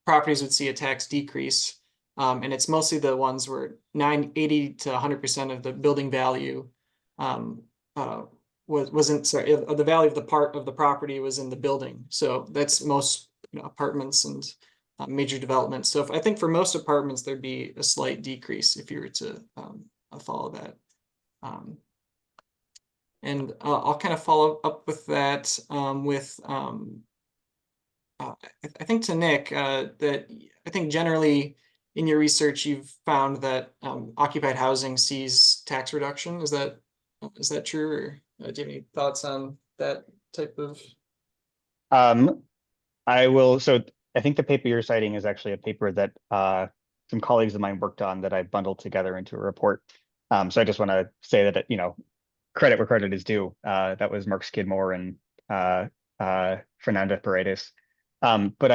properties would see a tax decrease. And it's mostly the ones where 80 to 100% of the building value wasn't, sorry, of the value of the part of the property was in the building. So that's most apartments and major developments. So I think for most apartments, there'd be a slight decrease if you were to follow that. And I'll kind of follow up with that I think to Nick, that I think generally in your research, you've found that occupied housing sees tax reduction. Is that true? Or do you have any thoughts on that type of? I will. So I think the paper you're citing is actually a paper that some colleagues of mine worked on that I bundled together into a report. So I just want to say that credit where credit is due. That was Mark Skidmore and Fernanda Paredes. But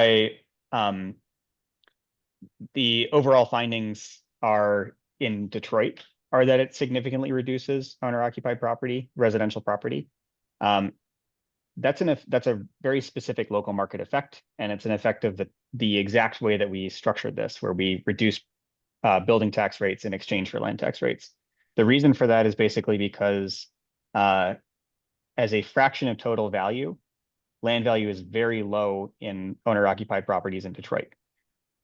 the overall findings are in Detroit are that it significantly reduces owner-occupied property, residential property. That's a very specific local market effect, and it's an effect of the exact way that we structured this, where we reduce building tax rates in exchange for land tax rates. The reason for that is basically because as a fraction of total value, land value is very low in owner-occupied properties in Detroit.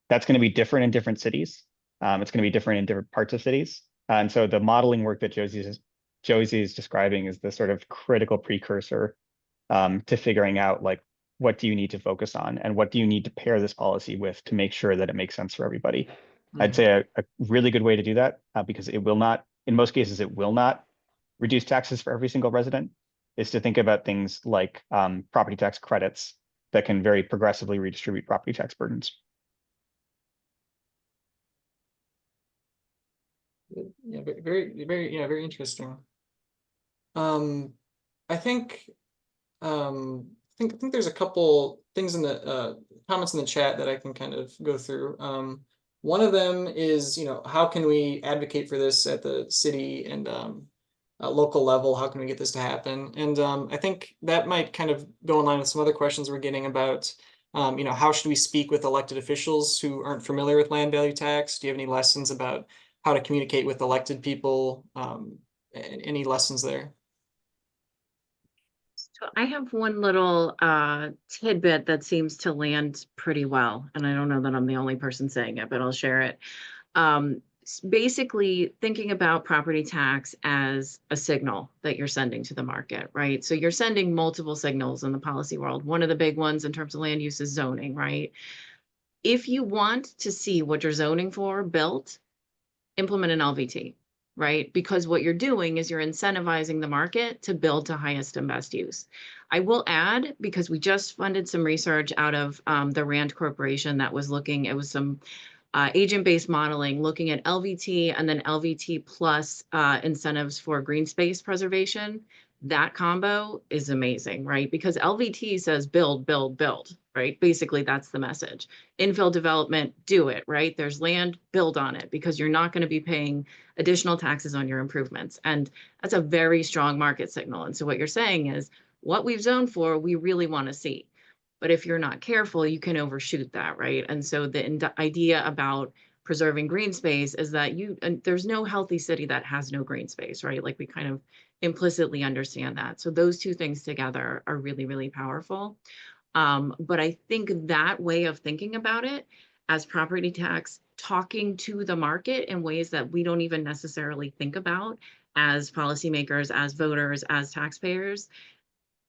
That's going to be different in different cities. It's going to be different in different parts of cities. And so the modeling work that Josie is describing is the sort of critical precursor to figuring out what do you need to focus on and what do you need to pair this policy with to make sure that it makes sense for everybody. I'd say a really good way to do that, because it will not, in most cases, it will not reduce taxes for every single resident, is to think about things like property tax credits that can very progressively redistribute property tax burdens. Yeah, very interesting. I think there's a couple things in the comments in the chat that I can kind of go through. One of them is, how can we advocate for this at the city and local level? How can we get this to happen? And I think that might kind of go in line with some other questions we're getting about How should we speak with elected officials who aren't familiar with land value tax? Do you have any lessons about how to communicate with elected people? Any lessons there? So I have one little tidbit that seems to land pretty well, and I don't know that I'm the only person saying it, but I'll share it. Basically thinking about property tax as a signal that you're sending to the market, right? So you're sending multiple signals in the policy world. One of the big ones in terms of land use is zoning, right? If you want to see what you're zoning for built, implement an LVT, right? Because what you're doing is you're incentivizing the market to build to highest and best use. I will add, because we just funded some research out of the Rand Corporation that was looking, it was some agent-based modeling, looking at LVT and then LVT plus incentives for green space preservation. That combo is amazing, right? Because LVT says build, build, build, right? Basically, that's the message. Infill development, do it, right? There's land, build on it, because you're not going to be paying additional taxes on your improvements. And that's a very strong market signal. And so what you're saying is, what we've zoned for, we really want to see. But if you're not careful, you can overshoot that, right? And so the idea about preserving green space is that there's no healthy city that has no green space, right? Like we kind of implicitly understand that. So those two things together are really, really powerful. But I think that way of thinking about it as property tax, talking to the market in ways that we don't even necessarily think about as policymakers, as voters, as taxpayers,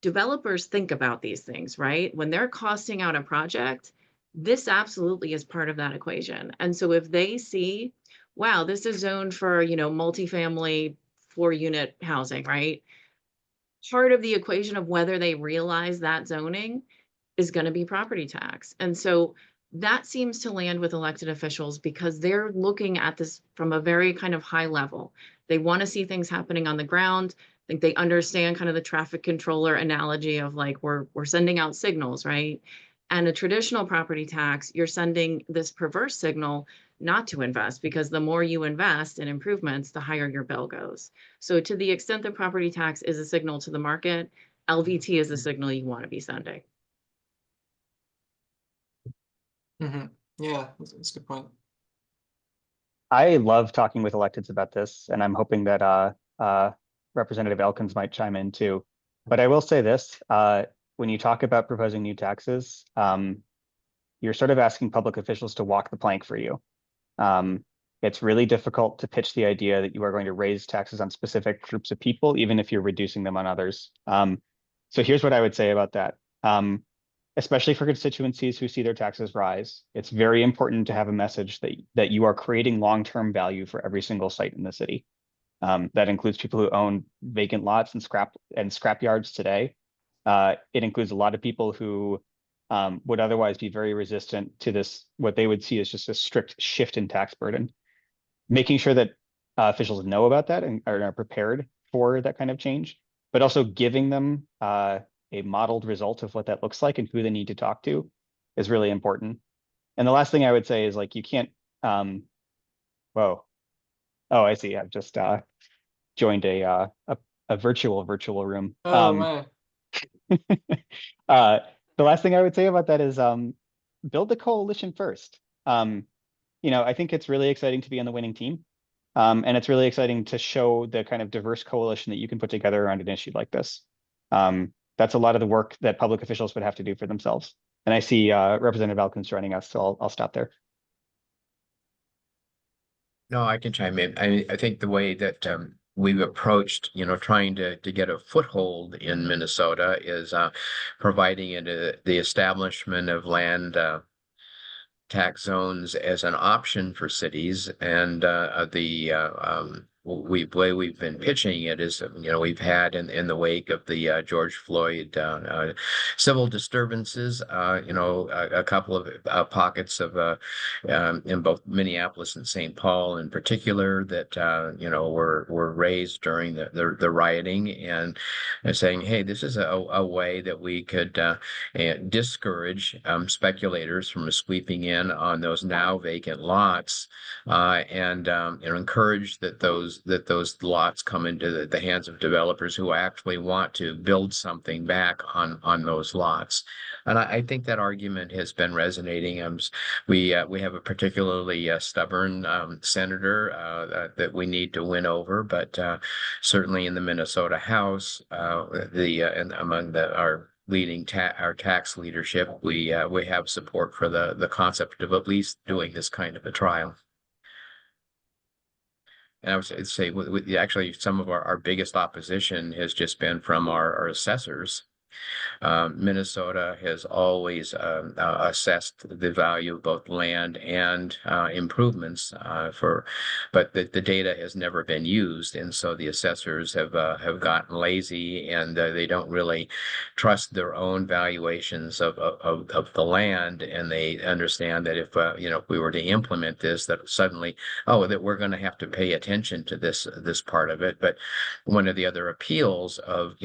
developers think about these things, right? When they're costing out a project, this absolutely is part of that equation. And so if they see, wow, this is zoned for, multifamily 4-unit housing, right? Part of the equation of whether they realize that zoning is going to be property tax. And so that seems to land with elected officials because they're looking at this from a very kind of high level. They want to see things happening on the ground. I think they understand kind of the traffic controller analogy of like we're sending out signals, right? And a traditional property tax, you're sending this perverse signal not to invest, because the more you invest in improvements, the higher your bill goes. So to the extent that property tax is a signal to the market, LVT is a signal you want to be sending. Yeah, that's a good point. I love talking with electeds about this, and I'm hoping that Representative Elkins might chime in too. But I will say this, when you talk about proposing new taxes, you're sort of asking public officials to walk the plank for you. It's really difficult to pitch the idea that you are going to raise taxes on specific groups of people, even if you're reducing them on others. So here's what I would say about that. Especially for constituencies who see their taxes rise, it's very important to have a message that you are creating long-term value for every single site in the city. That includes people who own vacant lots and scrap yards today. It includes a lot of people who would otherwise be very resistant to this, what they would see as just a strict shift in tax burden. Making sure that officials know about that and are prepared for that kind of change, but also giving them a modeled result of what that looks like and who they need to talk to is really important. And the last thing I would say is like, you can't, whoa. Oh, I see. I've just joined a virtual room. Oh man. The last thing I would say about that is build the coalition first. I think it's really exciting to be on the winning team. And it's really exciting to show the kind of diverse coalition that you can put together around an issue like this. That's a lot of the work that public officials would have to do for themselves. And I see Representative Elkins joining us, so I'll stop there. No, I can chime in. I think the way that we've approached, trying to get a foothold in Minnesota is providing the establishment of land tax zones as an option for cities, and way we've been pitching it is, we've had in the wake of the George Floyd civil disturbances, a couple of pockets of in both Minneapolis and St. Paul in particular that were raised during the rioting, and saying, hey, this is a way that we could discourage speculators from sweeping in on those now vacant lots, and encourage that those those lots come into the hands of developers who actually want to build something back on those lots. And I think that argument has been resonating. We have a particularly stubborn senator that we need to win over, but certainly in the Minnesota House, and among our leading our tax leadership, we have support for the concept of at least doing this kind of a trial. And I would say actually some of our biggest opposition has just been from our assessors. Minnesota has always assessed the value of both land and improvements but the data has never been used, and so the assessors have gotten lazy, and they don't really trust their own valuations of the land, and they understand that if if we were to implement this, that suddenly that we're going to have to pay attention to this part of it. But one of the other appeals of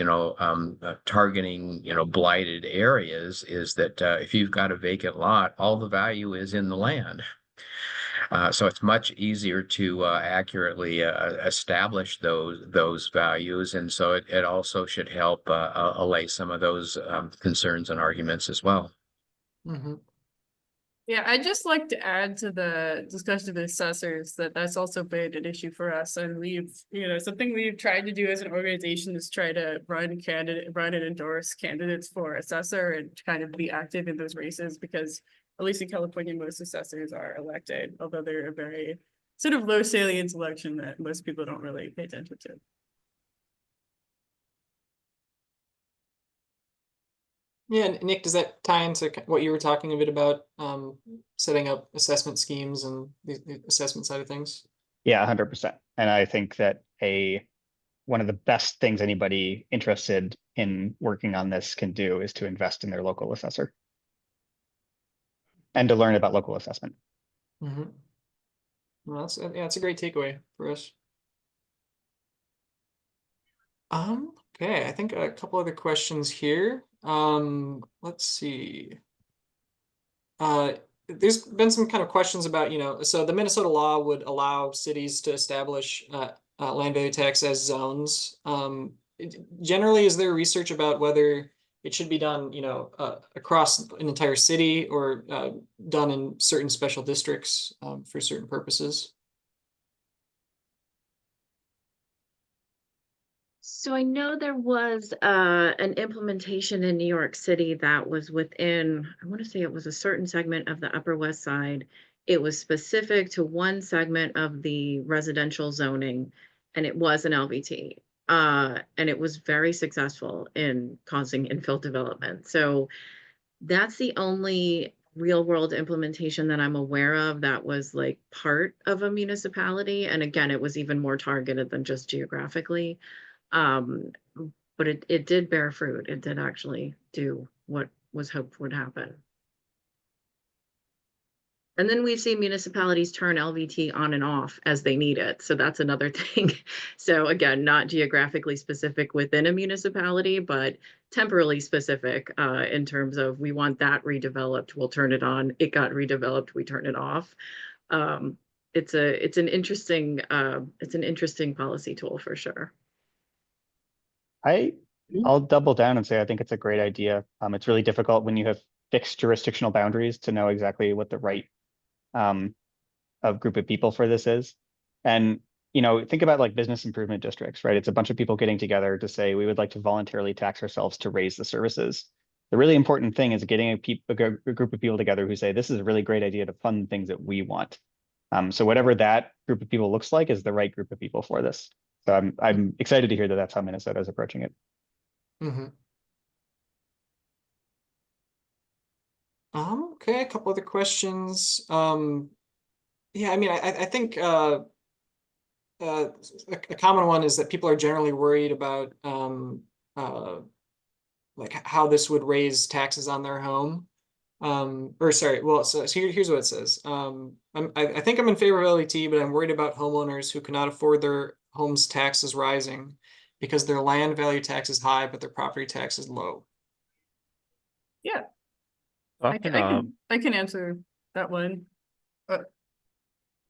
targeting blighted areas is that if you've got a vacant lot, all the value is in the land. So it's much easier to accurately establish those values, and so it also should help allay some of those concerns and arguments as well. Mm-hmm. Yeah, I'd just like to add to the discussion of the assessors that that's also been an issue for us. And something we've tried to do as an organization is try to run and endorse candidates for assessor and kind of be active in those races, because at least in California, most assessors are elected, although they're a very sort of low salience election that most people don't really pay attention to. Yeah, Nick, does that tie into what you were talking a bit about, setting up assessment schemes and the assessment side of things? Yeah, 100%. And I think that one of the best things anybody interested in working on this can do is to invest in their local assessor and to learn about local assessment. Mm-hmm. Well, that's a great takeaway for us. Okay, I think a couple other questions here. Let's see. There's been some kind of questions about, so the Minnesota law would allow cities to establish land value tax as zones. Generally, is there research about whether it should be done, across an entire city, or done in certain special districts for certain purposes? So I know there was an implementation in New York City that was within, I want to say it was a certain segment of the Upper West Side. It was specific to one segment of the residential zoning, and it was an LVT. And it was very successful in causing infill development. So that's the only real world implementation that I'm aware of that was like part of a municipality. And again, it was even more targeted than just geographically. But it did bear fruit. It did actually do what was hoped would happen. And then we've seen municipalities turn LVT on and off as they need it. So that's another thing. So again, not geographically specific within a municipality, but temporally specific in terms of, we want that redeveloped, we'll turn it on. It got redeveloped, we turn it off. It's an interesting policy tool for sure. I'll double down and say I think it's a great idea. It's really difficult when you have fixed jurisdictional boundaries to know exactly what the right of group of people for this is. And think about like business improvement districts, right? It's a bunch of people getting together to say we would like to voluntarily tax ourselves to raise the services. The really important thing is getting a group of people together who say this is a really great idea to fund things that we want. So whatever that group of people looks like is the right group of people for this. So I'm excited to hear that that's how Minnesota is approaching it. Mm-hmm. Okay, a couple other questions. Yeah, I mean, I think a common one is that people are generally worried about like how this would raise taxes on their home. Or sorry, well, so here's what it says. I think I'm in favor of LET, but I'm worried about homeowners who cannot afford their home's taxes rising because their land value tax is high, but their property tax is low. Yeah, I I can can answer that one.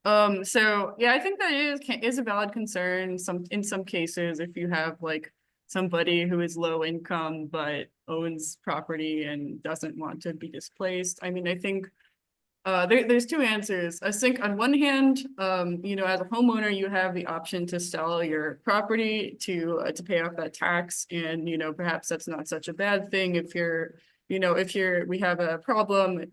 So yeah, I think that is a valid concern. In some cases, if you have like somebody who is low income but owns property and doesn't want to be displaced. I mean, I think there's two answers. I think on one hand, you know, as a homeowner, you have the option to sell your property to pay off that tax, and you know, perhaps that's not such a bad thing if you're, you know, we have a problem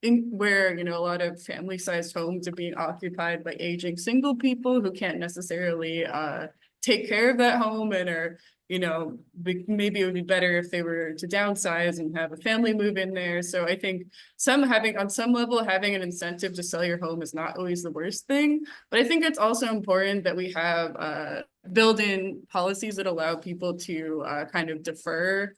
in where, you know, a lot of family-sized homes are being occupied by aging single people who can't necessarily take care of that home and are, you know, maybe it would be better if they were to downsize and have a family move in there. So I think on some level, having an incentive to sell your home is not always the worst thing. But I think it's also important that we have build in policies that allow people to kind of defer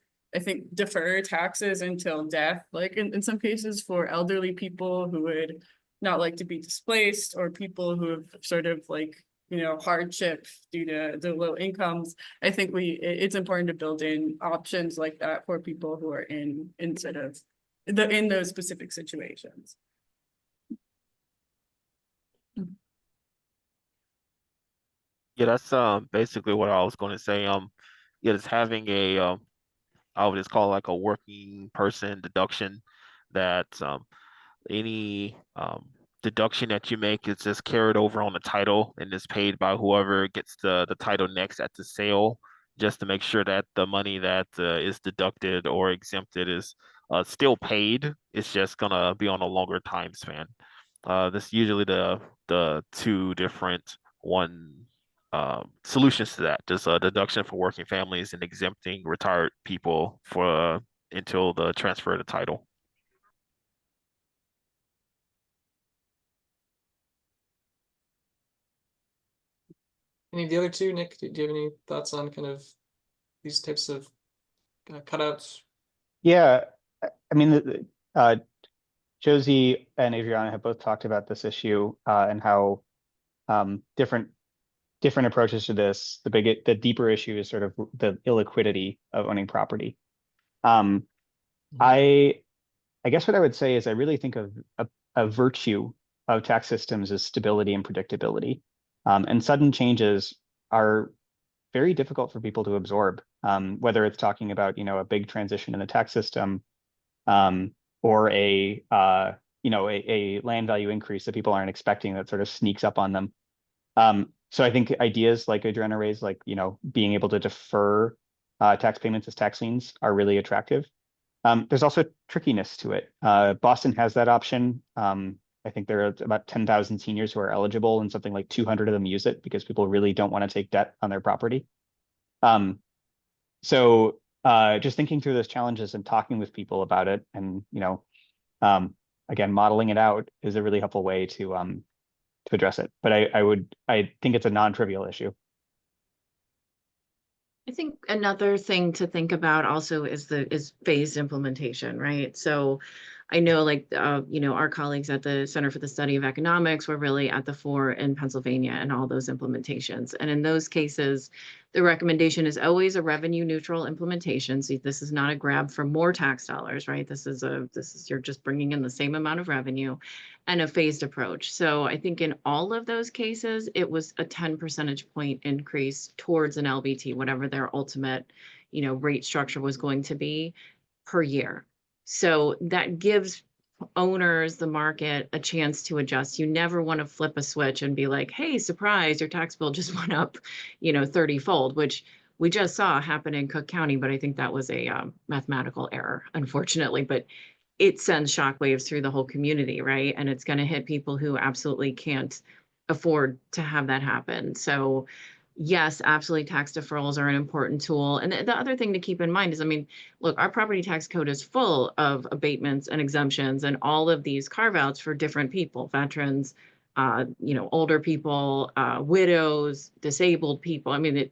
taxes until death, like in some cases for elderly people who would not like to be displaced, or people who have sort of like, you know, hardship due to the low incomes. I think it's important to build in options like that for people who are in sort of in those specific situations. Yeah, that's basically what I was going to say. Yeah, just having a I would just call it like a working person deduction that any deduction that you make is just carried over on the title and is paid by whoever gets the title next at the sale, just to make sure that the money that is deducted or exempted is still paid. It's just gonna be on a longer time span. That's usually the two different solutions to that. Just a deduction for working families and exempting retired people for until the transfer of the title. Any of the other two, Nick, do you have any thoughts on kind of these types of cutouts? Yeah, I mean, Josie and Adriana have both talked about this issue and how different approaches to this. The deeper issue is sort of the illiquidity of owning property. I guess what I would say is I really think of a virtue of tax systems is stability and predictability. And sudden changes are very difficult for people to absorb, whether it's talking about, you know, a big transition in the tax system, or a land value increase that people aren't expecting that sort of sneaks up on them. So I think ideas like Adriana raised, like, you know, being able to defer tax payments as tax liens are really attractive. There's also trickiness to it. Boston has that option. I think there are about 10,000 seniors who are eligible, and something like 200 of them use it because people really don't want to take debt on their property. So just thinking through those challenges and talking with people about it, and, you know, again, modeling it out is a really helpful way to address it. But I think it's a non-trivial issue. I think another thing to think about also is phased implementation, right? So I know, like, you know, our colleagues at the Center for the Study of Economics were really at the fore in Pennsylvania and all those implementations. And in those cases, the recommendation is always a revenue neutral implementation. So this is not a grab for more tax dollars, right? This is you're just bringing in the same amount of revenue, and a phased approach. So I think in all of those cases, it was a 10 percentage point increase towards an LBT, whatever their ultimate, you know, rate structure was going to be per year. So that gives owners, the market, a chance to adjust. You never want to flip a switch and be like, hey, surprise, your tax bill just went up, you know, 30-fold, which we just saw happen in Cook County. But I think that was a mathematical error, unfortunately. But it sends shockwaves through the whole community, right? And it's going to hit people who absolutely can't afford to have that happen. So yes, absolutely, tax deferrals are an important tool. And the other thing to keep in mind is, I mean, look, our property tax code is full of abatements and exemptions and all of these carve outs for different people, veterans, you know, older people, widows, disabled people. I mean,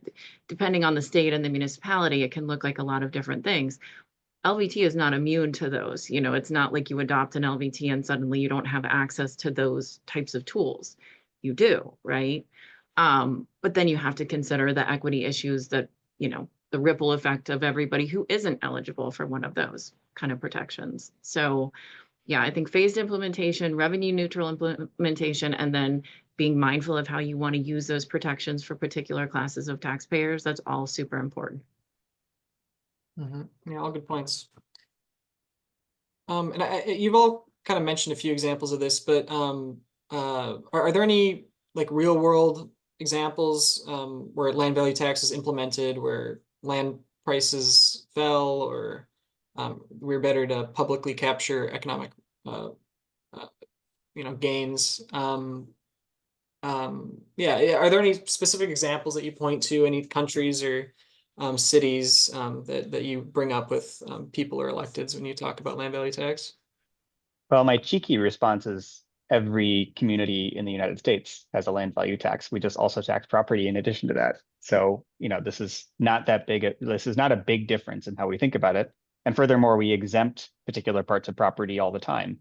depending on the state and the municipality, it can look like a lot of different things. LVT is not immune to those. You know, it's not like you adopt an LVT and suddenly you don't have access to those types of tools. You do, right? But then you have to consider the equity issues that, you know, the ripple effect of everybody who isn't eligible for one of those kind of protections. So yeah, I think phased implementation, revenue neutral implementation, and then being mindful of how you want to use those protections for particular classes of taxpayers, that's all super important. Yeah, all good points. And you've all kind of mentioned a few examples of this, but are there any like real world examples where land value tax is implemented, where land prices fell, or we're better to publicly capture economic, uh, uh, gains? Yeah, are there any specific examples that you point to, any countries or cities that you bring up with people or electeds when you talk about land value tax? Well, my cheeky response is every community in the United States has a land value tax. We just also tax property in addition to that. So, this is not that big. This is not a big difference in how we think about it. And furthermore, we exempt particular parts of property all the time.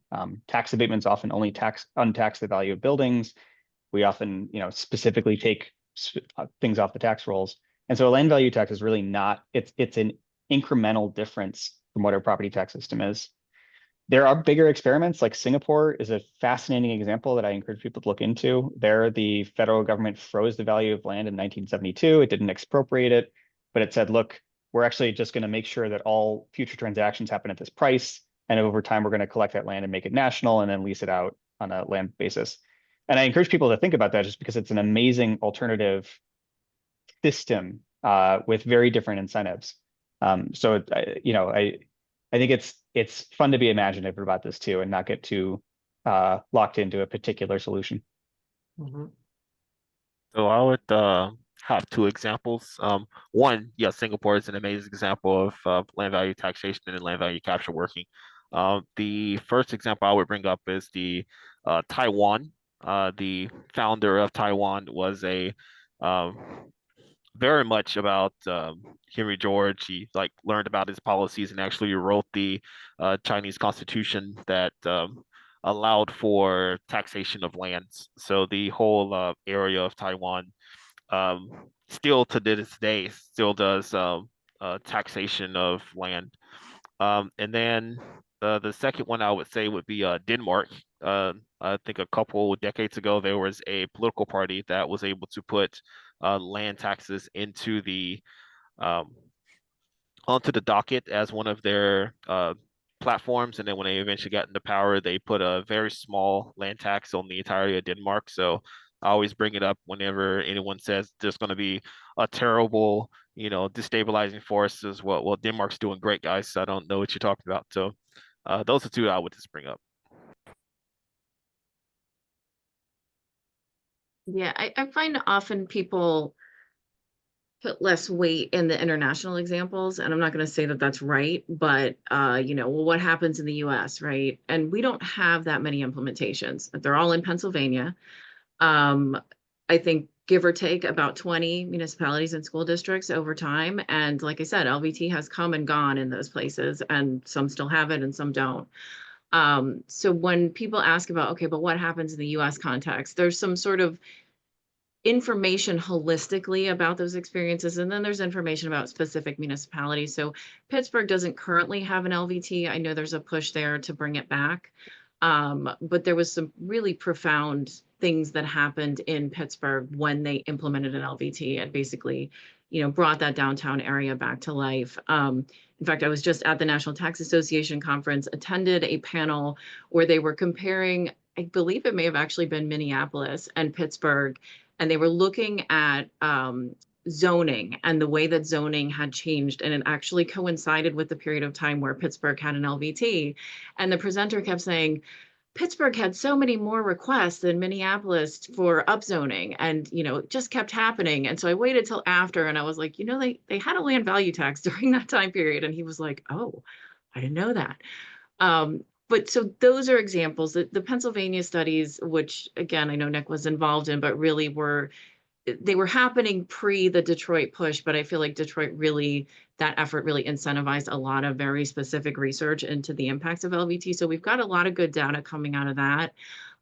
Tax abatements often only untax the value of buildings. We often, specifically take things off the tax rolls. And so a land value tax is really not, it's an incremental difference from what our property tax system is. There are bigger experiments, like Singapore is a fascinating example that I encourage people to look into. There, the federal government froze the value of land in 1972. It didn't expropriate it, but it said, look, we're actually just going to make sure that all future transactions happen at this price. And over time, we're going to collect that land and make it national and then lease it out on a land basis. And I encourage people to think about that just because it's an amazing alternative system with very different incentives. So, I think it's fun to be imaginative about this too, and not get too locked into a particular solution. So I would have two examples. One, yeah, Singapore is an amazing example of land value taxation and land value capture working. The first example I would bring up is the Taiwan. The founder of Taiwan was a very much about Henry George. He learned about his policies and actually wrote the Chinese constitution that allowed for taxation of lands. So the whole area of Taiwan um, still to this day still does taxation of land. And then the second one I would say would be Denmark. I think a couple decades ago there was a political party that was able to put land taxes into the um, onto the docket as one of their platforms. And then when they eventually got into power, they put a very small land tax on the entirety of Denmark. So I always bring it up whenever anyone says there's going to be a terrible, destabilizing force. Is well, Denmark's doing great, guys. So I don't know what you're talking about. So those are two I would just bring up. Yeah, I find often people put less weight in the international examples, and I'm not going to say that that's right, but well, what happens in the US, right? And we don't have that many implementations. They're all in Pennsylvania. I think give or take about 20 municipalities and school districts over time. And like I said, LVT has come and gone in those places, and some still have it and some don't. So when people ask about, okay, but what happens in the US context, there's some sort of information holistically about those experiences, and then there's information about specific municipalities. So Pittsburgh doesn't currently have an LVT. I know there's a push there to bring it back. But there was some really profound things that happened in Pittsburgh when they implemented an LVT and basically, brought that downtown area back to life. In fact, I was just at the National Tax Association conference, attended a panel where they were comparing, I believe it may have actually been Minneapolis and Pittsburgh, and they were looking at zoning and the way that zoning had changed, and it actually coincided with the period of time where Pittsburgh had an LVT. And the presenter kept saying, Pittsburgh had so many more requests than Minneapolis for upzoning, and it just kept happening. And so I waited till after, and I was like, they had a land value tax during that time period. And he was like, oh, I didn't know that. But so those are examples. The Pennsylvania studies, which again I know Nick was involved in, but really they were happening pre the Detroit push. But I feel like Detroit that effort really incentivized a lot of very specific research into the impacts of LVT. So we've got a lot of good data coming out of that.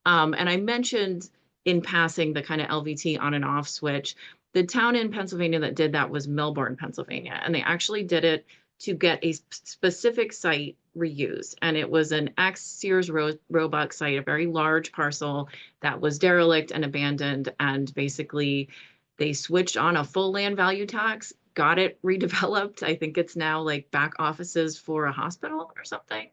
And I mentioned in passing the kind of LVT on and off switch. The town in Pennsylvania that did that was Melbourne, Pennsylvania, and they actually did it to get a specific site reused. And it was an ex-Sears Roebuck site, a very large parcel that was derelict and abandoned. And basically, they switched on a full land value tax, got it redeveloped. I think it's now like back offices for a hospital or something.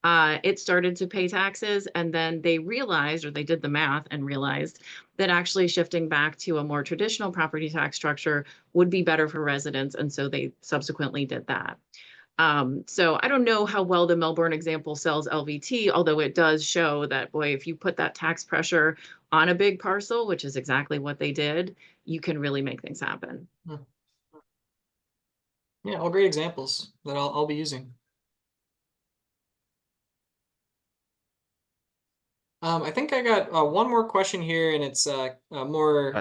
It started to pay taxes, and then they realized, or they did the math and realized that actually shifting back to a more traditional property tax structure would be better for residents. And so they subsequently did that. So I don't know how well the Melbourne example sells LVT, although it does show that, boy, if you put that tax pressure on a big parcel, which is exactly what they did, you can really make things happen. Yeah, all great examples that I'll be using. I think I got one more question here, and it's more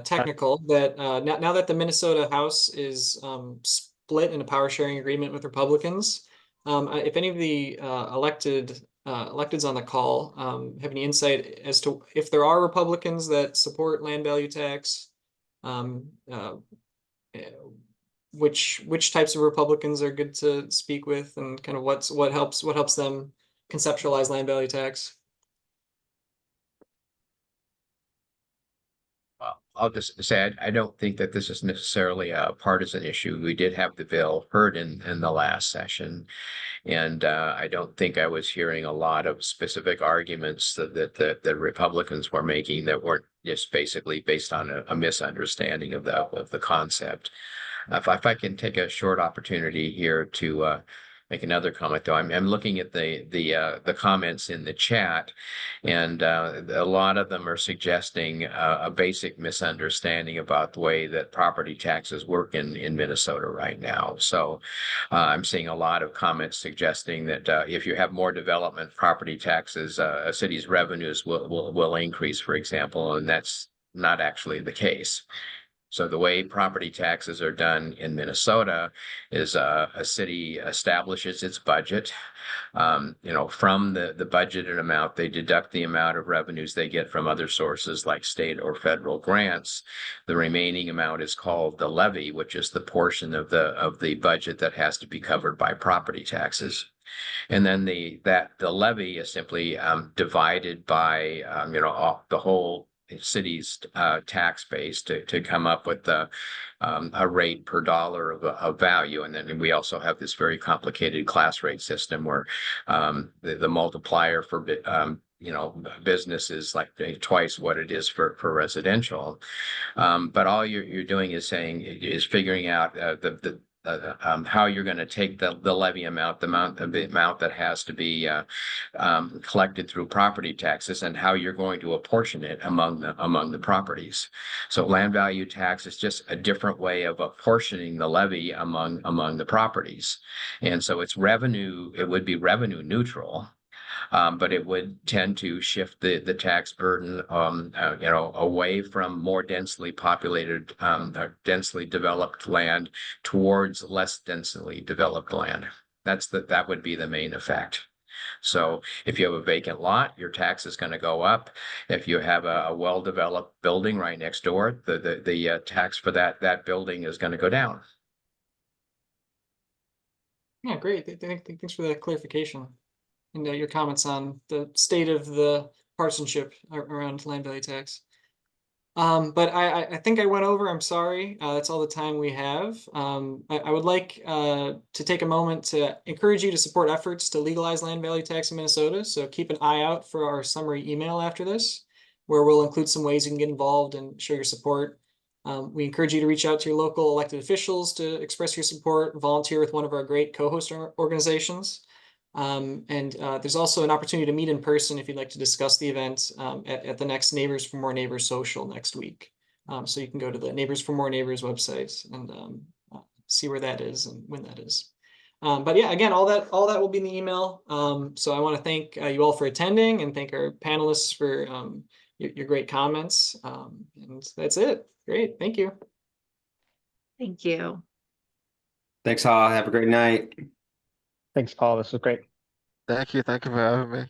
technical. That now that the Minnesota House is split in a power sharing agreement with Republicans, if any of the electeds on the call have any insight as to if there are Republicans that support land value tax, um, which types of Republicans are good to speak with, and kind of what helps them conceptualize land value tax. Well, I'll just say I don't think that this is necessarily a partisan issue. We did have the bill heard in the last session, and I don't think I was hearing a lot of specific arguments that the Republicans were making that weren't just basically based on a misunderstanding of the concept. If I can take a short opportunity here to make another comment, though, I'm looking at the comments in the chat, and a lot of them are suggesting a basic misunderstanding about the way that property taxes work in Minnesota right now. So I'm seeing a lot of comments suggesting that if you have more development, property taxes, a city's revenues will increase, for example, and that's not actually the case. So the way property taxes are done in Minnesota is a city establishes its budget. From the budgeted amount, they deduct the amount of revenues they get from other sources like state or federal grants. The remaining amount is called the levy, which is the portion of the budget that has to be covered by property taxes. And then the levy is simply divided by the whole city's tax base to come up with a rate per dollar of value. And then we also have this very complicated class rate system where the multiplier for business is like twice what it is for residential. But all you're doing is figuring out how you're going to take the levy amount, the amount that has to be collected through property taxes, and how you're going to apportion it among the properties. So land value tax is just a different way of apportioning the levy among the properties, and so it's revenue. It would be revenue neutral. But it would tend to shift the tax burden, away from more densely populated, densely developed land towards less densely developed land. That would be the main effect. So if you have a vacant lot, your tax is going to go up. If you have a well-developed building right next door, the tax for that building is going to go down. Yeah, great. Thanks for that clarification. And your comments on the state of the partisanship around land value tax. But I think I went over. I'm sorry. That's all the time we have. I would like to take a moment to encourage you to support efforts to legalize land value tax in Minnesota. So keep an eye out for our summary email after this, where we'll include some ways you can get involved and show your support. We encourage you to reach out to your local elected officials to express your support, volunteer with one of our great co-host organizations. There's also an opportunity to meet in person if you'd like to discuss the event at the next Neighbors for More Neighbors social next week. So you can go to the Neighbors for More Neighbors website and see where that is and when that is. But yeah, again, all that will be in the email. So I want to thank you all for attending and thank our panelists for your great comments. And that's it. Great. Thank you. Thank you. Thanks all. Have a great night. Thanks, Paul. This was great. Thank you for having me.